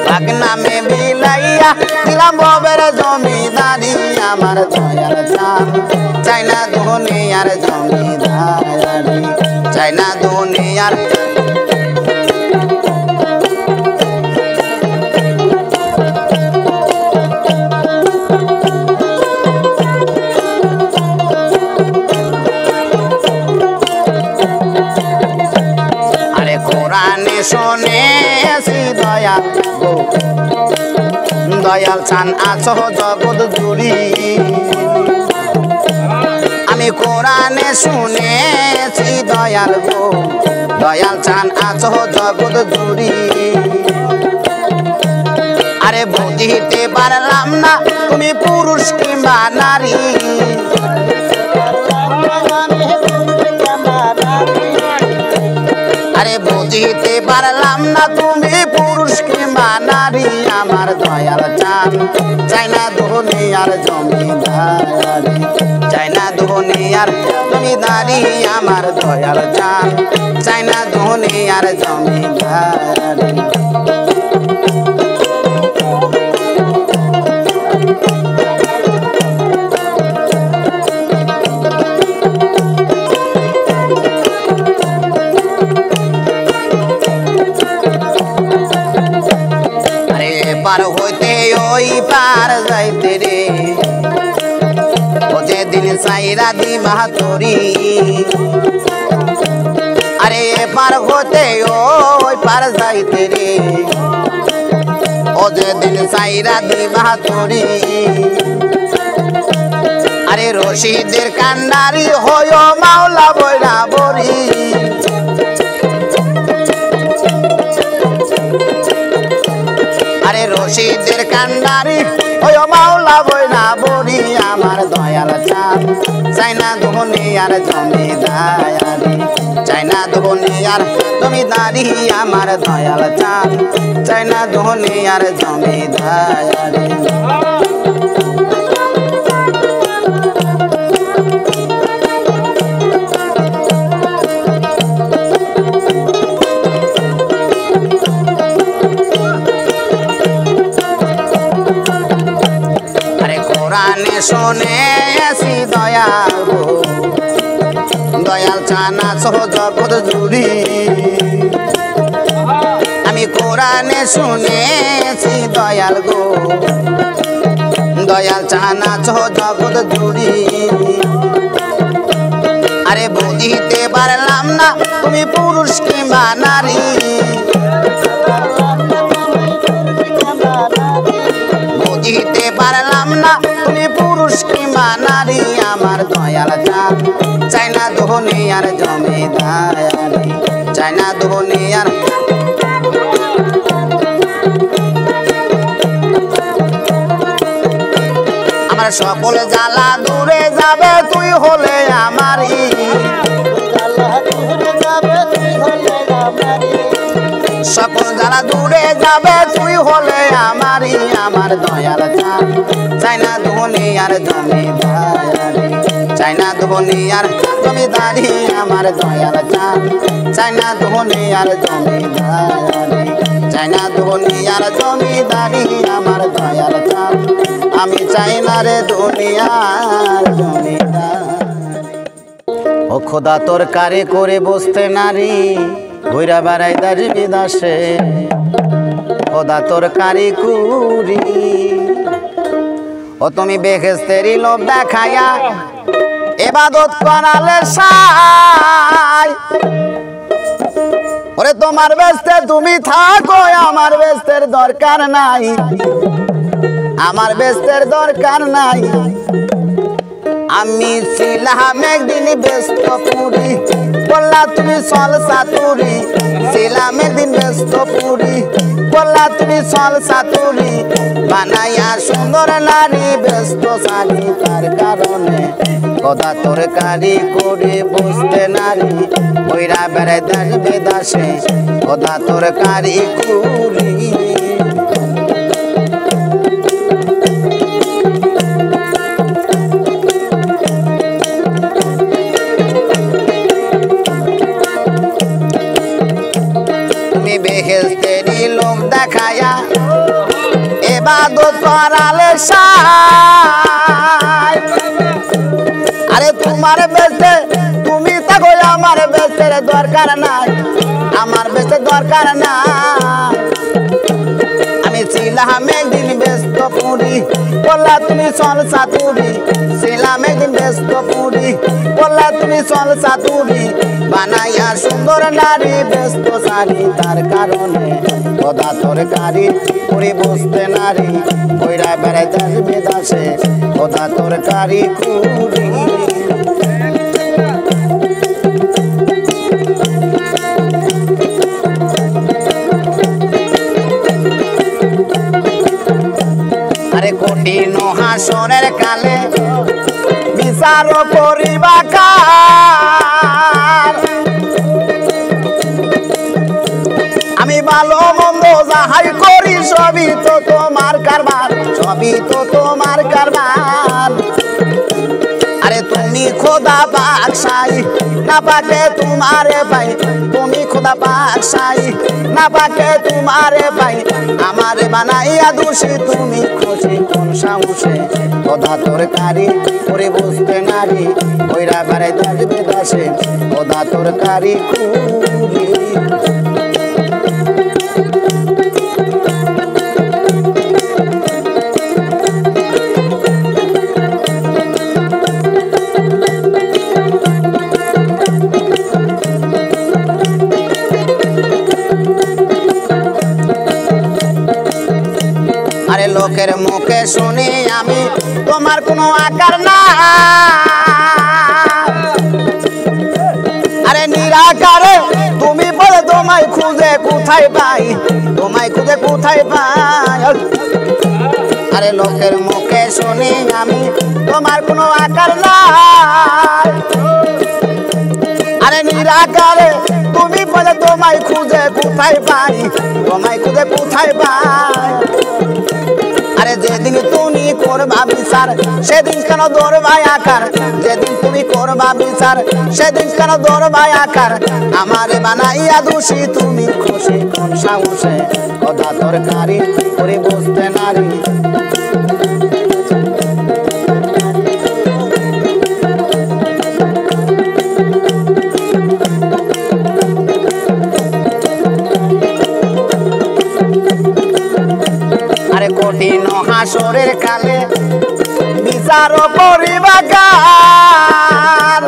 পাক নামে বিলাইয়া দিলাম ববের জমিদারি আমার দয়াল চান চাই না দুনিয়ার জমিদারি চাই না দুনিয়ার আরে কোরআনে শুনেছি দয়াল দয়াল চান আছো জগৎ জুড়ি আমি কোরআনে শুনেছি দয়াল গো দয়াল চান আছো জগৎ জুড়ি আরে বুঝিতে পারলাম না তুমি পুরুষ কিংবা নারী আরে বুঝিতে পারলাম না তুমি পুরুষ কিংবা নারী আমার দয়াল চান চাই না দুনিয়ার জমিদারি চাই না দুনিয়ার জমিদারি আমার দয়াল চান চাই না দুনিয়ার জমিদারি পার হইতে ওই পার যাইতে রে ও যেদিন সাইরা দি মাহাতরি আরে পার হইতে ওই পার যাইতে রে ও যেদিন সাইরা দি মাহাতরি আরে রশিদের কান্ডারি হয় মাওলা বইরা বরি আরে রশিদের কান্ডারি ওই মাওলা বইনা বড়ি আমার দয়াল চান চাই না দুনিয়ার জমিদারি চাই না দুনিয়ার জমিদারি আমার দয়াল চান চাই না দুনিয়ার জমিদারি শুনেছি দয়াল গো দয়াল চানা জগৎ জুড়ি আমি কোরআনে শুনেছি দয়াল গো দয়াল চানা জগৎ জুড়ি আরে বুঝিতে পারলাম না তুমি পুরুষ কিংবা নারী বুঝিতে পারলাম না তুমি পুরুষ কিংবা নারী আমার দয়াল চান চাই না দুনিয়ার জমিদারি চাই না দুনিয়ার আমার সকল জ্বালা দূরে যাবে তুই হলে আমারই সকল জ্বালা দূরে যাবে তুই হলে আমারই আমার দয়াল চান চাই না দুনিয়ার জমিদারি চাই না দুনিয়ার জমিদারি আমার দয়াল চান চাই না দুনিয়ার জমিদারি চাই না দুনিয়ার জমিদারি আমার দয়াল চান আমি চাই না রে দুনিয়ার জমিদারি ও খোদা তোর কারে করে বসতে নারী ঘুরা বেড়াই দাস বিদাসে খোদা তোর কারিকুরি ও তুমি বেহেশতেরি লোভ দেখাইয়া ইবাদত করালে সাই ওরে তোমার বেস্তে তুমি থাকো আমার বেস্তের দরকার নাই আমার বেস্তের দরকার নাই আমি ছিলাম একদিন ব্যস্ত পুরি বললা তুমি চল সাতুরি ছিলাম একদিন ব্যস্ত পুরি বললা তুমি চল সাতুরি বানাইয়া সুন্দর নারী ব্যস্ত সারি তার কারণে কথা তরকারি করে বসতে নারী ওইরা বেড়ে দাস বেদাসে কথা তরকারি করি বেহেশতেরি লোক দেখায়া ইবাদত করালে সাই আরে তোমার বেশে তুমি থাকো আমার বেশের দরকার নাই আমার বেশে দরকার না আমি ছিলাম একদিন ব্যস্ত পুরি বললা তুমি চল সাতুরি ছিলাম একদিন ব্যস্ত পুরি বললা তুমি চল সাতুরি বানাইয়া সুন্দর নারী ব্যস্ত সারি তার কারণে কথা তরকারি করে বসতে নারী কইরা বেড়াইতে বেদাসে কথা তরকারি করি আরে কঠিন হাসরের কালে বিচার করিবা কার আমি ভালো মন্দ যাহাই করি সবই তো তোমার কারবার সবই তো তোমার কারবার আরে তুমি খোদা বাদশাই না পাকে তোমারে পাই তুমি খোদা বাদশাই না পাকে তোমারে পাই আমারে বানাইয়া দোষী তুমি খুশি কোন সাহসে খোদা তরকারি করে বসতে নারী ওইরা বেড়াই দাস বেদাসে খোদা তরকারি করি আরে লোকের মুখে শুনি আমি তোমার কোনো আকার না আরে নিরাকারে তুমি বলে তোমায় খুঁজে কোথায় পাই তোমায় খুঁজে কোথায় পাই আরে লোকের মুখে শুনি আমি তোমার কোনো আকার না আরে নিরাকারে তুমি বলে তোমায় খুঁজে কোথায় পাই তোমায় খুঁজে কোথায় পাই আরে যেদিন তুমি করবা বিচার সেদিন কেন দৌড়বাই আকার যেদিন তুমি করবা বিচার সেদিন কেন দৌড়বাই আকার আমারে বানাইয়া দোষী তুমি খুশি কোন সাহসে কথা তরকারি করে বসতে নারী আরে কঠিন হাসরের কালে বিচার করিবা কার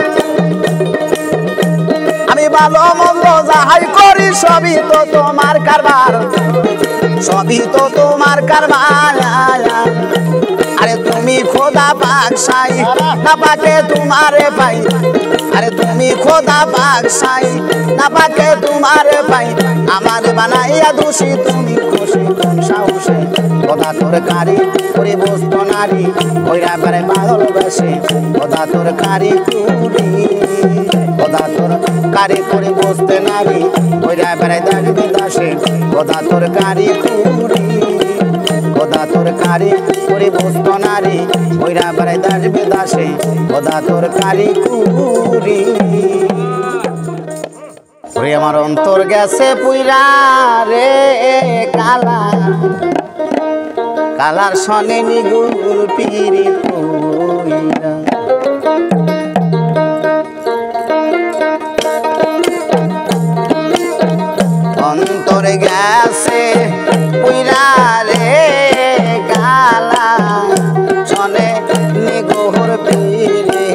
আমি ভালো মন্দ যাহাই করি সবই তো তোমার কারবার সবই তো তোমার কারবার আরে তুমি খোদা বাদশাই না পাকে তোমারে পাই আরে তুমি খোদা বাদশাই না পাকে তোমারে পাই আমারে বানাইয়া দোষী তুমি খুশি কোন সাহসে কথা তরকারি করে বসত নারী ওইরা বেড়ে ভালোবাসে কথা তরকারি করি কথা তরকারি করে বসতে নারী ওইরা বেড়ে দেখবে দাসে কথা তরকারি করি কথা তরকারি করে বসত নারী ওইরা বেড়ে দেখবে দাসে কথা তরকারি করি ওরে আমার অন্তর গেছে পুইরা রে কালা কালার সনে নিগুল পিরি পুইরা অন্তর গেছে পুইরা রে কালা সনে নিগুল পিরি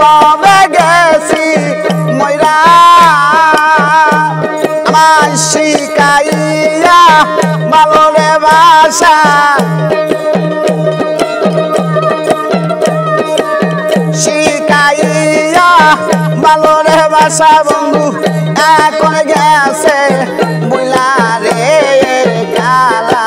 ববে গেছি ময়রা আমার শিকাইয়া ভালো রে বাসা শিকাইয়া ভালো রে বাসা বন্ধু এখন গেছে বুইলা রে কালা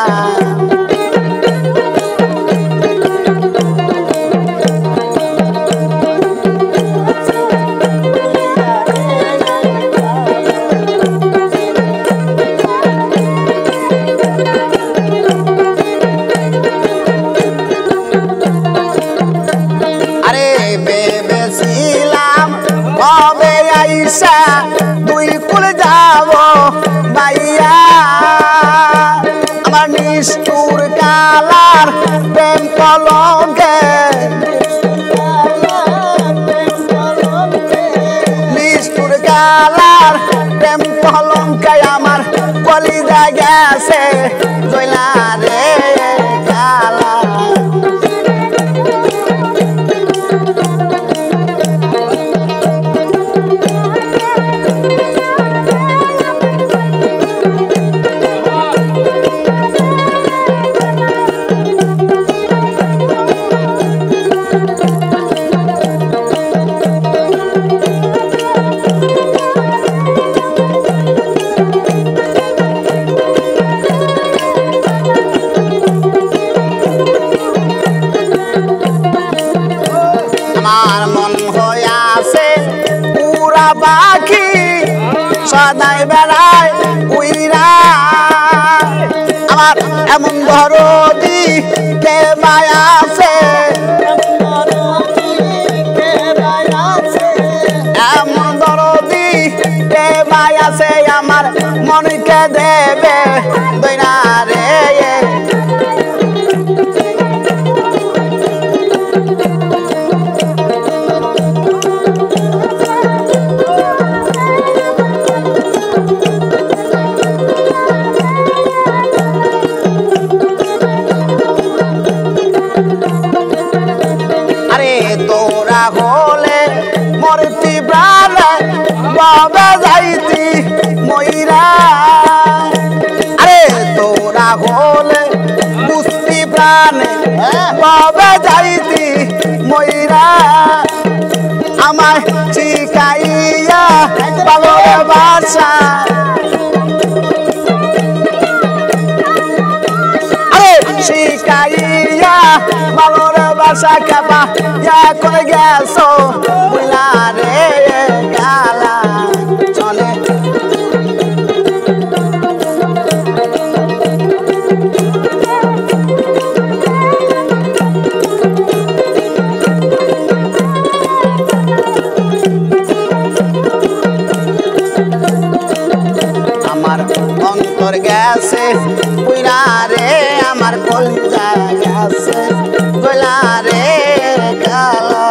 দুই কুল যাব ভাইয়া আমার নিষ্ঠুর কালার প্রেম কলঙ্কে নিষ্ঠুর কালার প্রেম কলঙ্কে আমার কলিজা গেছে জয়লা রে কালা আমার মন হয়ে আছে পুরা পাখি সদাই বেড়ায় উইরা আমার এমন দরদি কে মায়া আছে এমন দরদি কে মায়া আছে আমার মনকে দেবে দইনা রে তোরা হলে মরতি প্রাণে বাবা যাইতি ময়রা আরে তোরা হলে বুঝতি প্রাণে বাবা যাইতি ময়রা আমায় শিখাইয়া ভালো বাসা আরে শিখাইয়া ভালো বাসা কাপা এখন গেছো বুলা রে কালা চলে আমার অন্তর গেছে বুলা রে আমার কলিজা গেছে বুলা রে কালা